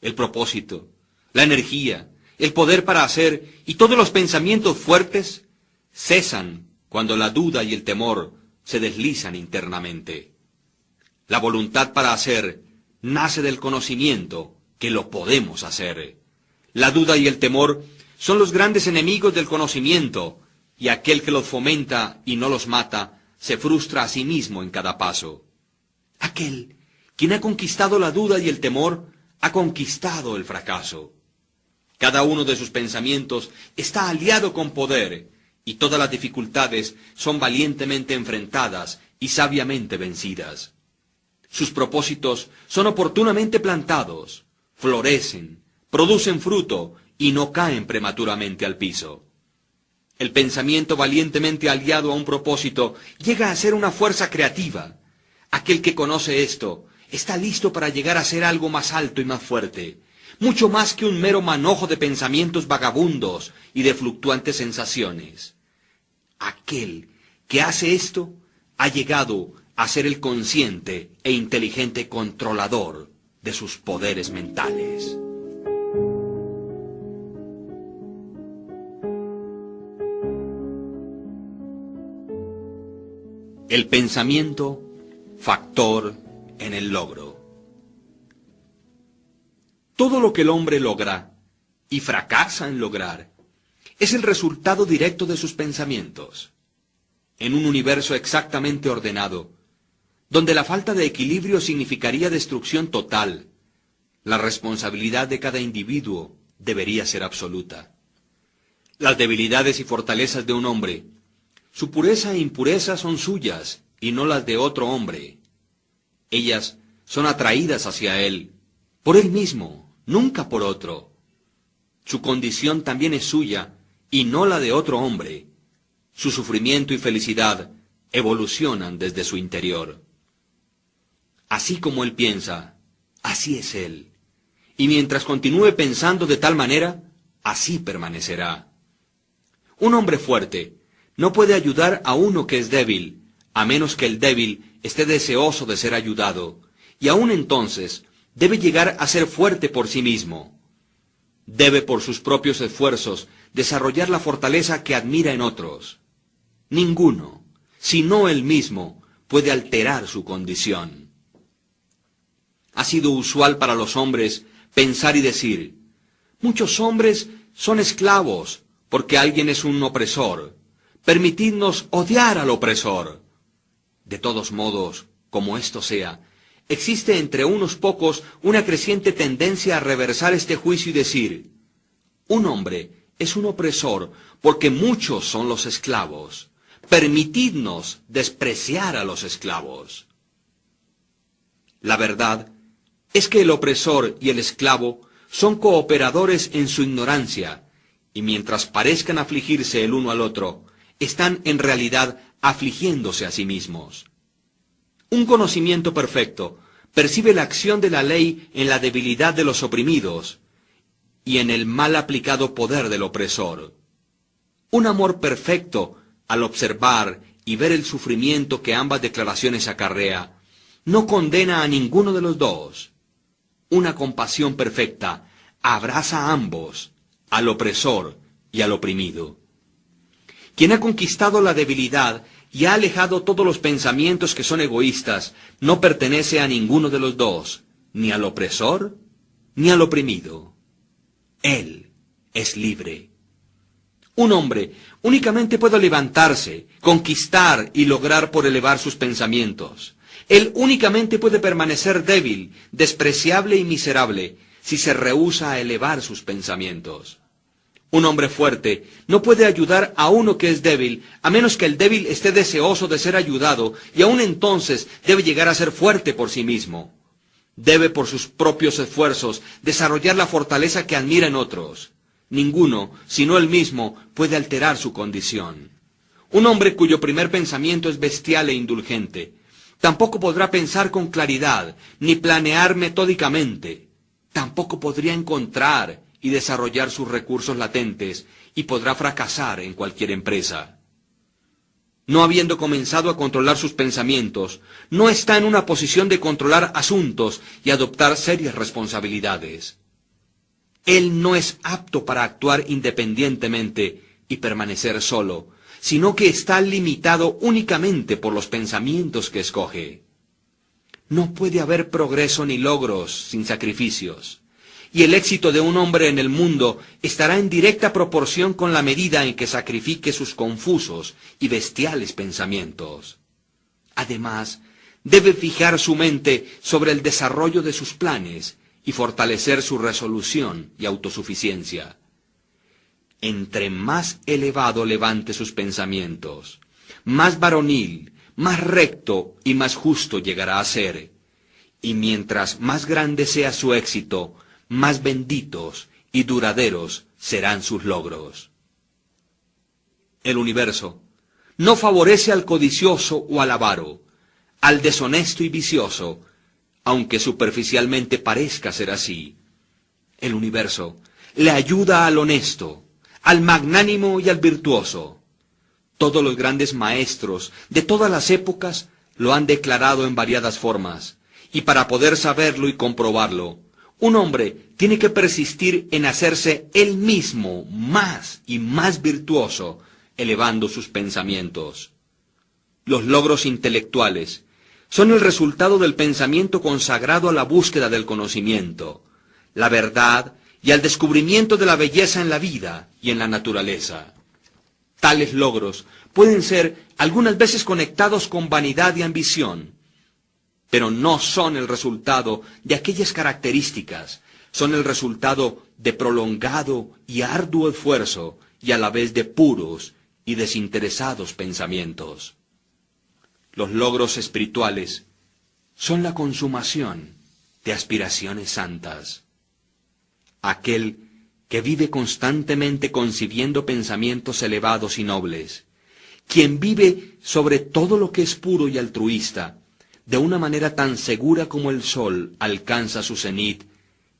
El propósito, la energía, el poder para hacer y todos los pensamientos fuertes cesan cuando la duda y el temor se deslizan internamente. La voluntad para hacer nace del conocimiento, que lo podemos hacer. La duda y el temor son los grandes enemigos del conocimiento, y aquel que los fomenta y no los mata, se frustra a sí mismo en cada paso. Aquel quien ha conquistado la duda y el temor, ha conquistado el fracaso. Cada uno de sus pensamientos está aliado con poder, y todas las dificultades son valientemente enfrentadas y sabiamente vencidas. Sus propósitos son oportunamente plantados, florecen, producen fruto y no caen prematuramente al piso. El pensamiento valientemente aliado a un propósito llega a ser una fuerza creativa. Aquel que conoce esto está listo para llegar a ser algo más alto y más fuerte, mucho más que un mero manojo de pensamientos vagabundos y de fluctuantes sensaciones. Aquel que hace esto ha llegado a ser el consciente e inteligente controlador de sus poderes mentales. El pensamiento, factor en el logro. Todo lo que el hombre logra y fracasa en lograr es el resultado directo de sus pensamientos. En un universo exactamente ordenado, donde la falta de equilibrio significaría destrucción total, la responsabilidad de cada individuo debería ser absoluta. Las debilidades y fortalezas de un hombre, su pureza e impureza son suyas y no las de otro hombre. Ellas son atraídas hacia él, por él mismo, nunca por otro. Su condición también es suya y no la de otro hombre. Su sufrimiento y felicidad evolucionan desde su interior. Así como él piensa, así es él. Y mientras continúe pensando de tal manera, así permanecerá. Un hombre fuerte no puede ayudar a uno que es débil, a menos que el débil esté deseoso de ser ayudado, y aún entonces debe llegar a ser fuerte por sí mismo. Debe por sus propios esfuerzos desarrollar la fortaleza que admira en otros. Ninguno, sino él mismo, puede alterar su condición. Ha sido usual para los hombres pensar y decir, muchos hombres son esclavos porque alguien es un opresor. Permitidnos odiar al opresor. De todos modos, como esto sea, existe entre unos pocos una creciente tendencia a reversar este juicio y decir, un hombre es un opresor porque muchos son los esclavos. Permitidnos despreciar a los esclavos. La verdad es que el opresor y el esclavo son cooperadores en su ignorancia, y mientras parezcan afligirse el uno al otro, están en realidad afligiéndose a sí mismos. Un conocimiento perfecto percibe la acción de la ley en la debilidad de los oprimidos y en el mal aplicado poder del opresor. Un amor perfecto, al observar y ver el sufrimiento que ambas declaraciones acarrea, no condena a ninguno de los dos. Una compasión perfecta abraza a ambos, al opresor y al oprimido. Quien ha conquistado la debilidad y ha alejado todos los pensamientos que son egoístas, no pertenece a ninguno de los dos, ni al opresor ni al oprimido. Él es libre. Un hombre únicamente puede levantarse, conquistar y lograr por elevar sus pensamientos. Él únicamente puede permanecer débil, despreciable y miserable si se rehúsa a elevar sus pensamientos. Un hombre fuerte no puede ayudar a uno que es débil, a menos que el débil esté deseoso de ser ayudado, y aún entonces debe llegar a ser fuerte por sí mismo. Debe por sus propios esfuerzos desarrollar la fortaleza que admira en otros. Ninguno, sino él mismo, puede alterar su condición. Un hombre cuyo primer pensamiento es bestial e indulgente, tampoco podrá pensar con claridad, ni planear metódicamente. Tampoco podría encontrar y desarrollar sus recursos latentes, y podrá fracasar en cualquier empresa. No habiendo comenzado a controlar sus pensamientos, no está en una posición de controlar asuntos y adoptar serias responsabilidades. Él no es apto para actuar independientemente y permanecer solo, sino que está limitado únicamente por los pensamientos que escoge. No puede haber progreso ni logros sin sacrificios. Y el éxito de un hombre en el mundo estará en directa proporción con la medida en que sacrifique sus confusos y bestiales pensamientos. Además, debe fijar su mente sobre el desarrollo de sus planes y fortalecer su resolución y autosuficiencia. Entre más elevado levante sus pensamientos, más varonil, más recto y más justo llegará a ser. Y mientras más grande sea su éxito, más benditos y duraderos serán sus logros. El universo no favorece al codicioso o al avaro, al deshonesto y vicioso, aunque superficialmente parezca ser así. El universo le ayuda al honesto, al magnánimo y al virtuoso. Todos los grandes maestros de todas las épocas lo han declarado en variadas formas, y para poder saberlo y comprobarlo, un hombre tiene que persistir en hacerse él mismo más y más virtuoso, elevando sus pensamientos. Los logros intelectuales son el resultado del pensamiento consagrado a la búsqueda del conocimiento, la verdad y al descubrimiento de la belleza en la vida y en la naturaleza. Tales logros pueden ser algunas veces conectados con vanidad y ambición, pero no son el resultado de aquellas características, son el resultado de prolongado y arduo esfuerzo y a la vez de puros y desinteresados pensamientos. Los logros espirituales son la consumación de aspiraciones santas. Aquel que vive constantemente concibiendo pensamientos elevados y nobles, quien vive sobre todo lo que es puro y altruista, de una manera tan segura como el sol alcanza su cenit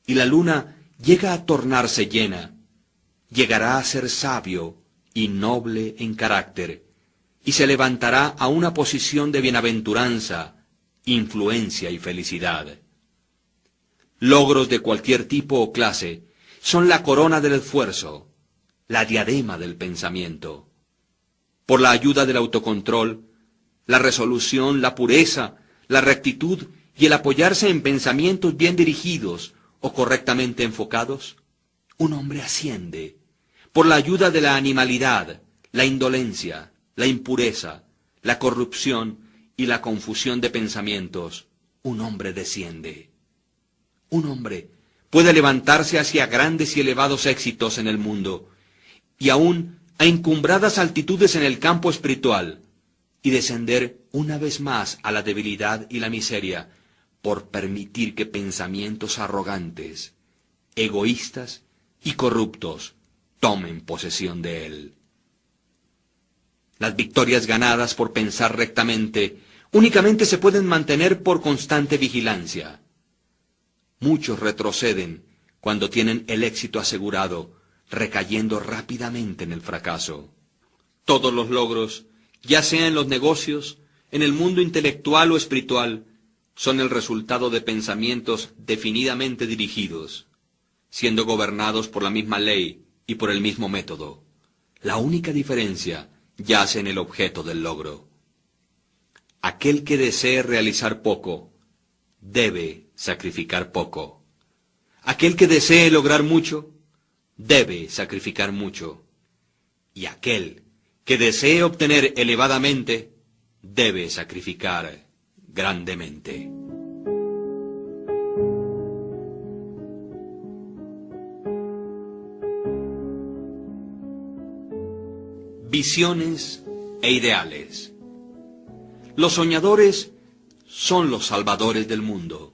y la luna llega a tornarse llena, llegará a ser sabio y noble en carácter, y se levantará a una posición de bienaventuranza, influencia y felicidad. Logros de cualquier tipo o clase son la corona del esfuerzo, la diadema del pensamiento. Por la ayuda del autocontrol, la resolución, la pureza, la rectitud y el apoyarse en pensamientos bien dirigidos o correctamente enfocados, un hombre asciende. Por la ayuda de la animalidad, la indolencia, la impureza, la corrupción y la confusión de pensamientos, un hombre desciende. Un hombre puede levantarse hacia grandes y elevados éxitos en el mundo, y aún a encumbradas altitudes en el campo espiritual, y descender una vez más a la debilidad y la miseria, por permitir que pensamientos arrogantes, egoístas y corruptos tomen posesión de él. Las victorias ganadas por pensar rectamente únicamente se pueden mantener por constante vigilancia. Muchos retroceden cuando tienen el éxito asegurado, recayendo rápidamente en el fracaso. Todos los logros, ya sea en los negocios, en el mundo intelectual o espiritual, son el resultado de pensamientos definidamente dirigidos, siendo gobernados por la misma ley y por el mismo método. La única diferencia yace en el objeto del logro. Aquel que desee realizar poco, debe sacrificar poco. Aquel que desee lograr mucho, debe sacrificar mucho. Y aquel que desee obtener elevadamente, debe sacrificar grandemente. Visiones e ideales. Los soñadores son los salvadores del mundo.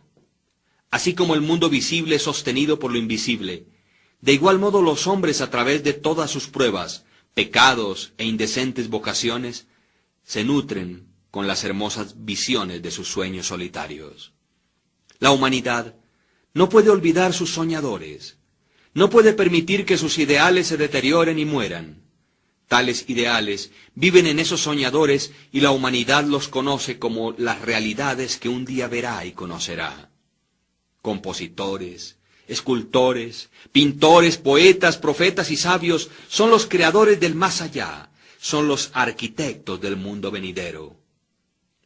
Así como el mundo visible es sostenido por lo invisible, de igual modo los hombres a través de todas sus pruebas, pecados e indecentes vocaciones, se nutren con las hermosas visiones de sus sueños solitarios. La humanidad no puede olvidar sus soñadores, no puede permitir que sus ideales se deterioren y mueran. Tales ideales viven en esos soñadores y la humanidad los conoce como las realidades que un día verá y conocerá. Compositores, escultores, pintores, poetas, profetas y sabios son los creadores del más allá, son los arquitectos del mundo venidero.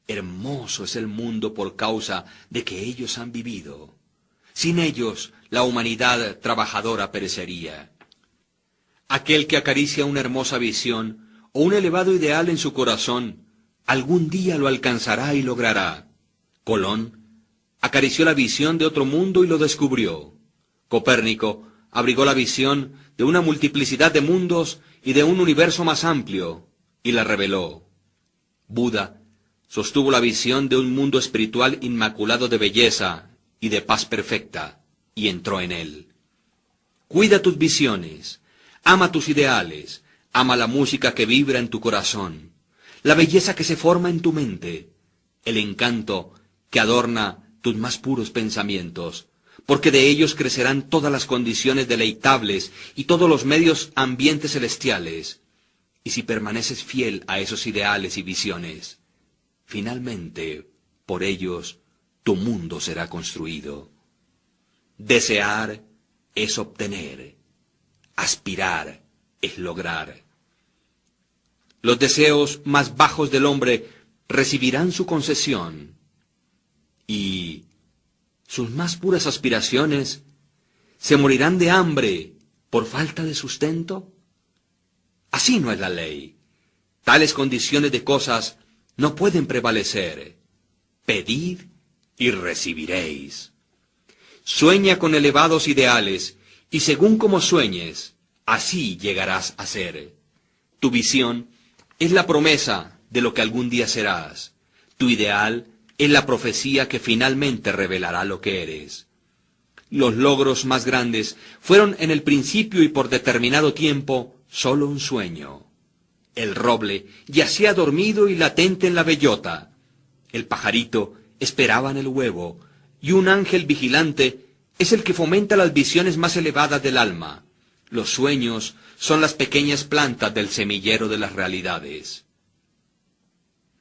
Hermoso es el mundo por causa de que ellos han vivido. Sin ellos, la humanidad trabajadora perecería. Aquel que acaricia una hermosa visión o un elevado ideal en su corazón, algún día lo alcanzará y logrará. Colón acarició la visión de otro mundo y lo descubrió. Copérnico abrigó la visión de una multiplicidad de mundos y de un universo más amplio, y la reveló. Buda sostuvo la visión de un mundo espiritual inmaculado de belleza y de paz perfecta, y entró en él. Cuida tus visiones, ama tus ideales, ama la música que vibra en tu corazón, la belleza que se forma en tu mente, el encanto que adorna tus más puros pensamientos, porque de ellos crecerán todas las condiciones deleitables y todos los medios ambientes celestiales. Y si permaneces fiel a esos ideales y visiones, finalmente, por ellos, tu mundo será construido. Desear es obtener, aspirar es lograr. Los deseos más bajos del hombre recibirán su concesión, y sus más puras aspiraciones se morirán de hambre por falta de sustento. Así no es la ley. Tales condiciones de cosas no pueden prevalecer. Pedid y recibiréis. Sueña con elevados ideales, y según como sueñes, así llegarás a ser. Tu visión es la promesa de lo que algún día serás. Tu ideal es la profecía que finalmente revelará lo que eres. Los logros más grandes fueron en el principio y por determinado tiempo solo un sueño. El roble yacía dormido y latente en la bellota. El pajarito esperaba en el huevo, y un ángel vigilante es el que fomenta las visiones más elevadas del alma. Los sueños son las pequeñas plantas del semillero de las realidades.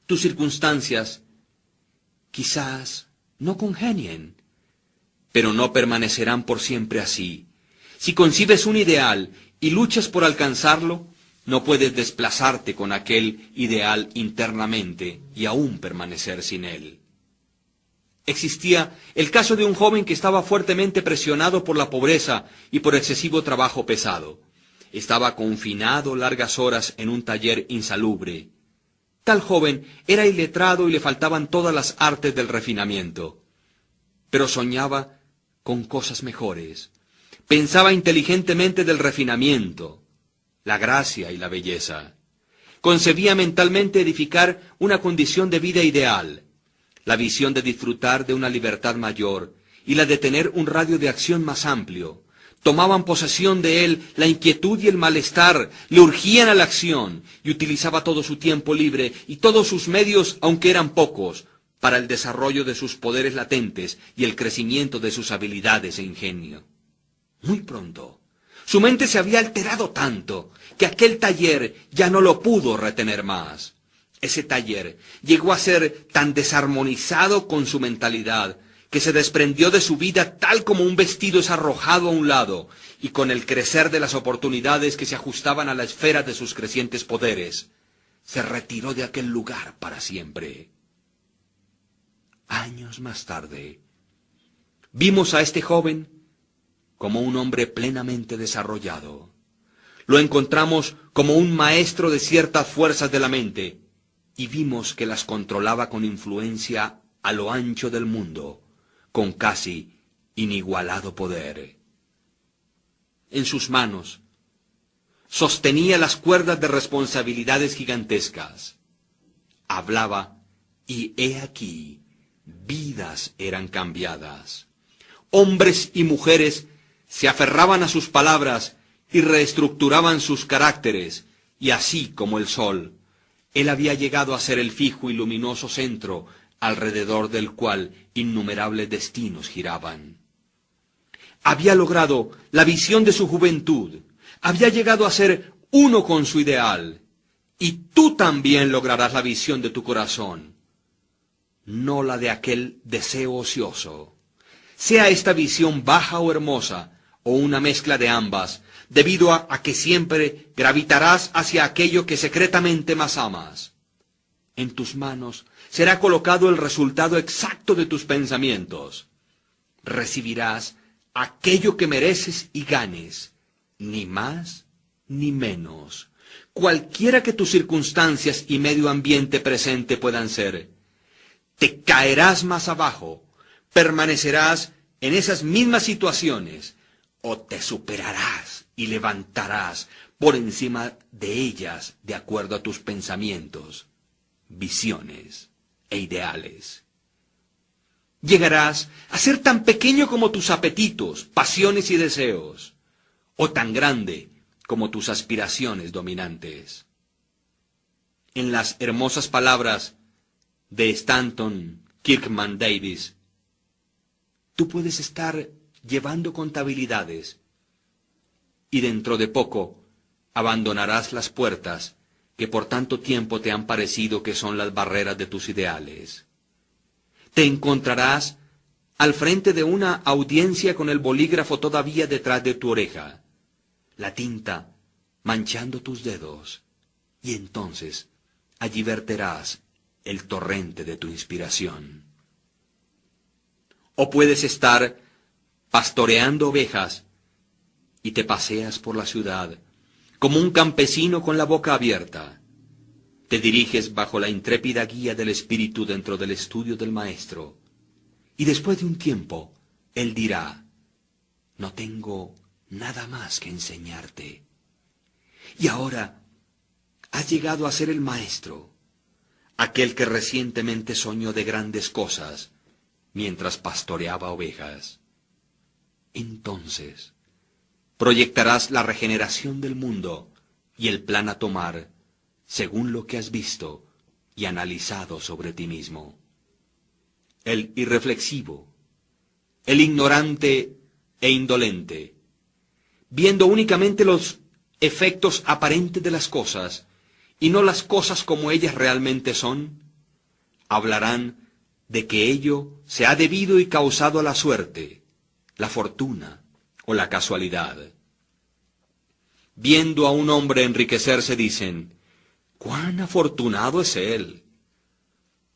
Tus circunstancias quizás no congenien, pero no permanecerán por siempre así. Si concibes un ideal y luchas por alcanzarlo, no puedes desplazarte con aquel ideal internamente y aún permanecer sin él. Existía el caso de un joven que estaba fuertemente presionado por la pobreza y por excesivo trabajo pesado. Estaba confinado largas horas en un taller insalubre. Tal joven era iletrado y le faltaban todas las artes del refinamiento. Pero soñaba con cosas mejores. Pensaba inteligentemente del refinamiento, la gracia y la belleza. Concebía mentalmente edificar una condición de vida ideal, la visión de disfrutar de una libertad mayor y la de tener un radio de acción más amplio. Tomaban posesión de él la inquietud y el malestar, le urgían a la acción, y utilizaba todo su tiempo libre y todos sus medios, aunque eran pocos, para el desarrollo de sus poderes latentes y el crecimiento de sus habilidades e ingenio. Muy pronto, su mente se había alterado tanto que aquel taller ya no lo pudo retener más. Ese taller llegó a ser tan desarmonizado con su mentalidad que se desprendió de su vida tal como un vestido es arrojado a un lado, y con el crecer de las oportunidades que se ajustaban a la esfera de sus crecientes poderes, se retiró de aquel lugar para siempre. Años más tarde, vimos a este joven como un hombre plenamente desarrollado. Lo encontramos como un maestro de ciertas fuerzas de la mente, y vimos que las controlaba con influencia a lo ancho del mundo, con casi inigualado poder. En sus manos sostenía las cuerdas de responsabilidades gigantescas. Hablaba, y he aquí, vidas eran cambiadas. Hombres y mujeres se aferraban a sus palabras y reestructuraban sus caracteres, y así como el sol, él había llegado a ser el fijo y luminoso centro alrededor del cual innumerables destinos giraban. Había logrado la visión de su juventud, había llegado a ser uno con su ideal, y tú también lograrás la visión de tu corazón, no la de aquel deseo ocioso. Sea esta visión baja o hermosa, o una mezcla de ambas, debido a que siempre gravitarás hacia aquello que secretamente más amas. En tus manos será colocado el resultado exacto de tus pensamientos. Recibirás aquello que mereces y ganes, ni más ni menos, cualquiera que tus circunstancias y medio ambiente presente puedan ser. Te caerás más abajo, permanecerás en esas mismas situaciones, o te superarás y levantarás por encima de ellas de acuerdo a tus pensamientos, visiones e ideales. Llegarás a ser tan pequeño como tus apetitos, pasiones y deseos, o tan grande como tus aspiraciones dominantes. En las hermosas palabras de Stanton Kirkman Davis, tú puedes estar llevando contabilidades y dentro de poco abandonarás las puertas que por tanto tiempo te han parecido que son las barreras de tus ideales. Te encontrarás al frente de una audiencia con el bolígrafo todavía detrás de tu oreja, la tinta manchando tus dedos, y entonces allí verterás el torrente de tu inspiración. O puedes estar pastoreando ovejas y te paseas por la ciudad como un campesino con la boca abierta. Te diriges bajo la intrépida guía del Espíritu dentro del estudio del Maestro, y después de un tiempo, Él dirá, no tengo nada más que enseñarte. Y ahora has llegado a ser el Maestro, aquel que recientemente soñó de grandes cosas mientras pastoreaba ovejas. Entonces proyectarás la regeneración del mundo y el plan a tomar según lo que has visto y analizado sobre ti mismo. El irreflexivo, el ignorante e indolente, viendo únicamente los efectos aparentes de las cosas y no las cosas como ellas realmente son, hablarán de que ello se ha debido y causado a la suerte, la fortuna o la casualidad. Viendo a un hombre enriquecerse dicen, ¡cuán afortunado es él!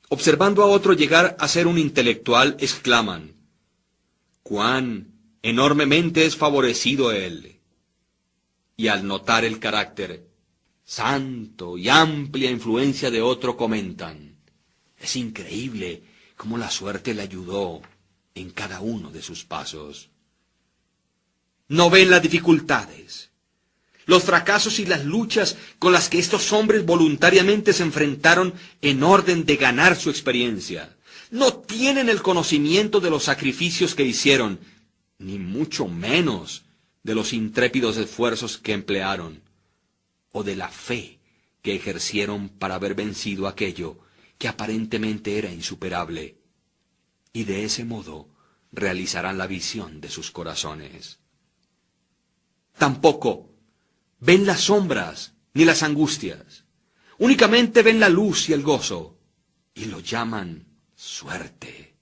Observando a otro llegar a ser un intelectual, exclaman, ¡cuán enormemente es favorecido él! Y al notar el carácter santo y amplia influencia de otro comentan, es increíble cómo la suerte le ayudó en cada uno de sus pasos. No ven las dificultades, los fracasos y las luchas con las que estos hombres voluntariamente se enfrentaron en orden de ganar su experiencia. No tienen el conocimiento de los sacrificios que hicieron, ni mucho menos de los intrépidos esfuerzos que emplearon, o de la fe que ejercieron para haber vencido aquello que aparentemente era insuperable, y de ese modo realizarán la visión de sus corazones. Tampoco ven las sombras ni las angustias, únicamente ven la luz y el gozo, y lo llaman suerte.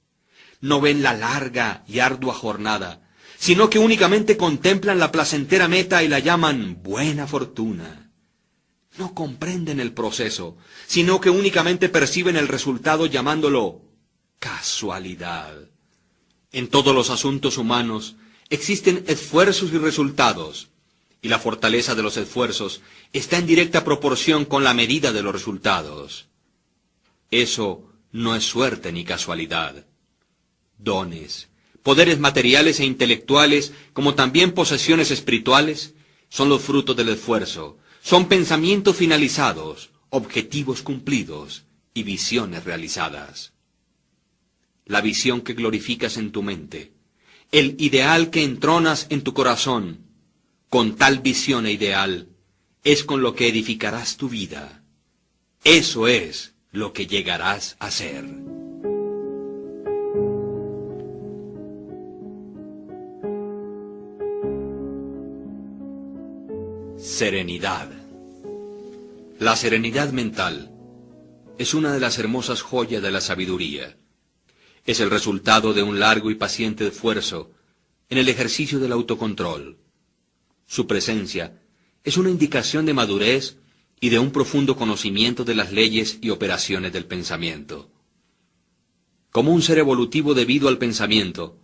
No ven la larga y ardua jornada, sino que únicamente contemplan la placentera meta y la llaman buena fortuna. No comprenden el proceso, sino que únicamente perciben el resultado llamándolo casualidad. En todos los asuntos humanos existen esfuerzos y resultados, y la fortaleza de los esfuerzos está en directa proporción con la medida de los resultados. Eso no es suerte ni casualidad. Dones, poderes materiales e intelectuales, como también posesiones espirituales, son los frutos del esfuerzo, son pensamientos finalizados, objetivos cumplidos y visiones realizadas. La visión que glorificas en tu mente, el ideal que entronas en tu corazón, con tal visión e ideal, es con lo que edificarás tu vida. Eso es lo que llegarás a ser. Serenidad. La serenidad mental es una de las hermosas joyas de la sabiduría. Es el resultado de un largo y paciente esfuerzo en el ejercicio del autocontrol. Su presencia es una indicación de madurez y de un profundo conocimiento de las leyes y operaciones del pensamiento. Como un ser evolutivo debido al pensamiento,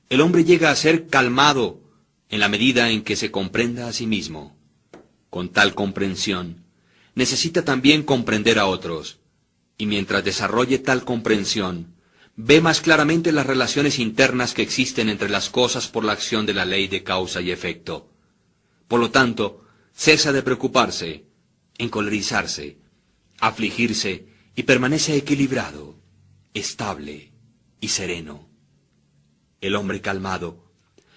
el hombre llega a ser calmado en la medida en que se comprenda a sí mismo. Con tal comprensión, necesita también comprender a otros, y mientras desarrolle tal comprensión, ve más claramente las relaciones internas que existen entre las cosas por la acción de la ley de causa y efecto. Por lo tanto, cesa de preocuparse, encolerizarse, afligirse y permanece equilibrado, estable y sereno. El hombre calmado,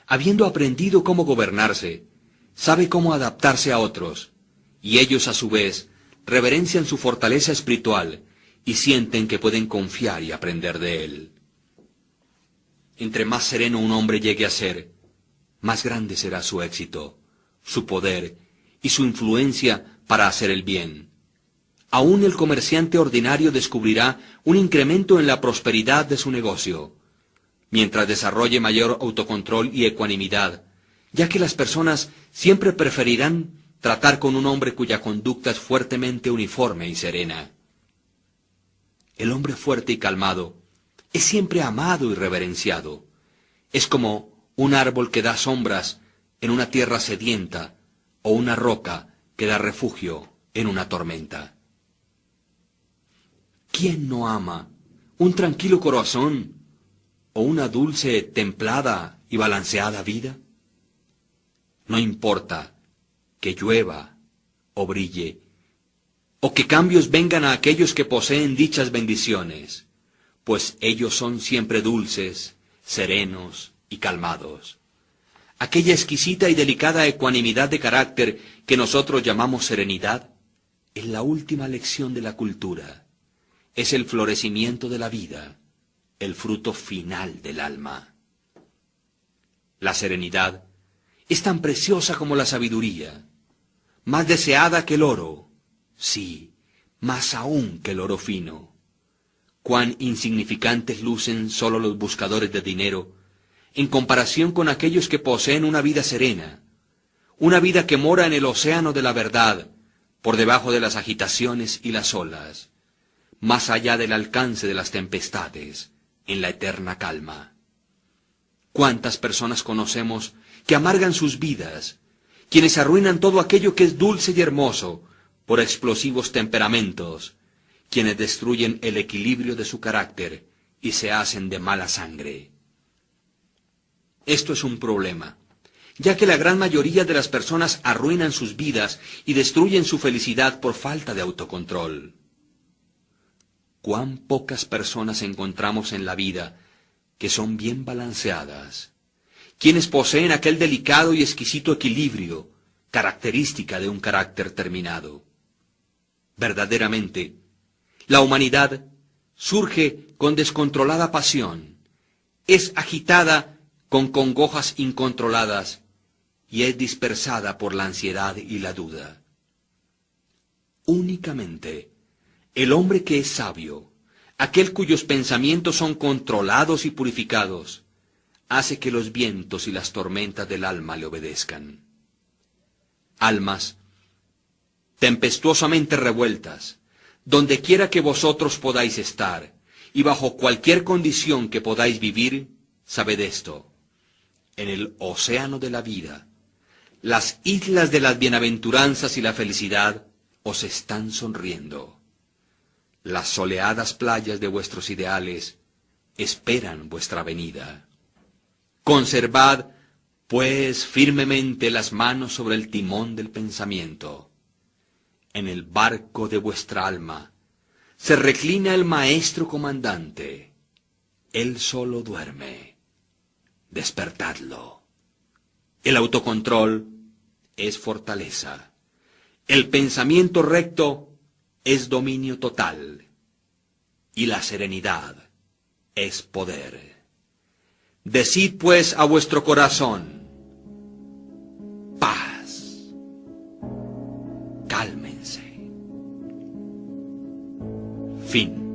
habiendo aprendido cómo gobernarse, sabe cómo adaptarse a otros, y ellos a su vez reverencian su fortaleza espiritual y sienten que pueden confiar y aprender de él. Entre más sereno un hombre llegue a ser, más grande será su éxito, su poder y su influencia para hacer el bien. Aún el comerciante ordinario descubrirá un incremento en la prosperidad de su negocio, mientras desarrolle mayor autocontrol y ecuanimidad, ya que las personas siempre preferirán tratar con un hombre cuya conducta es fuertemente uniforme y serena. El hombre fuerte y calmado es siempre amado y reverenciado. Es como un árbol que da sombras en una tierra sedienta o una roca que da refugio en una tormenta. ¿Quién no ama un tranquilo corazón o una dulce, templada y balanceada vida? No importa que llueva o brille, o que cambios vengan a aquellos que poseen dichas bendiciones, pues ellos son siempre dulces, serenos y calmados. Aquella exquisita y delicada ecuanimidad de carácter que nosotros llamamos serenidad es la última lección de la cultura, es el florecimiento de la vida, el fruto final del alma. La serenidad es tan preciosa como la sabiduría, más deseada que el oro, sí, más aún que el oro fino. Cuán insignificantes lucen sólo los buscadores de dinero en comparación con aquellos que poseen una vida serena, una vida que mora en el océano de la verdad, por debajo de las agitaciones y las olas, más allá del alcance de las tempestades, en la eterna calma. ¿Cuántas personas conocemos que amargan sus vidas, quienes arruinan todo aquello que es dulce y hermoso por explosivos temperamentos, quienes destruyen el equilibrio de su carácter y se hacen de mala sangre? Esto es un problema, ya que la gran mayoría de las personas arruinan sus vidas y destruyen su felicidad por falta de autocontrol. Cuán pocas personas encontramos en la vida que son bien balanceadas, quienes poseen aquel delicado y exquisito equilibrio, característica de un carácter terminado. Verdaderamente, la humanidad surge con descontrolada pasión, es agitada con congojas incontroladas y es dispersada por la ansiedad y la duda. Únicamente el hombre que es sabio, aquel cuyos pensamientos son controlados y purificados, hace que los vientos y las tormentas del alma le obedezcan. Almas tempestuosamente revueltas, donde quiera que vosotros podáis estar, y bajo cualquier condición que podáis vivir, sabed esto: en el océano de la vida, las islas de las bienaventuranzas y la felicidad os están sonriendo. Las soleadas playas de vuestros ideales esperan vuestra venida. Conservad, pues, firmemente las manos sobre el timón del pensamiento. En el barco de vuestra alma se reclina el maestro comandante. Él solo duerme. Despertadlo. El autocontrol es fortaleza. El pensamiento recto es dominio total. Y la serenidad es poder. Decid pues a vuestro corazón: paz. Cálmense. Fin.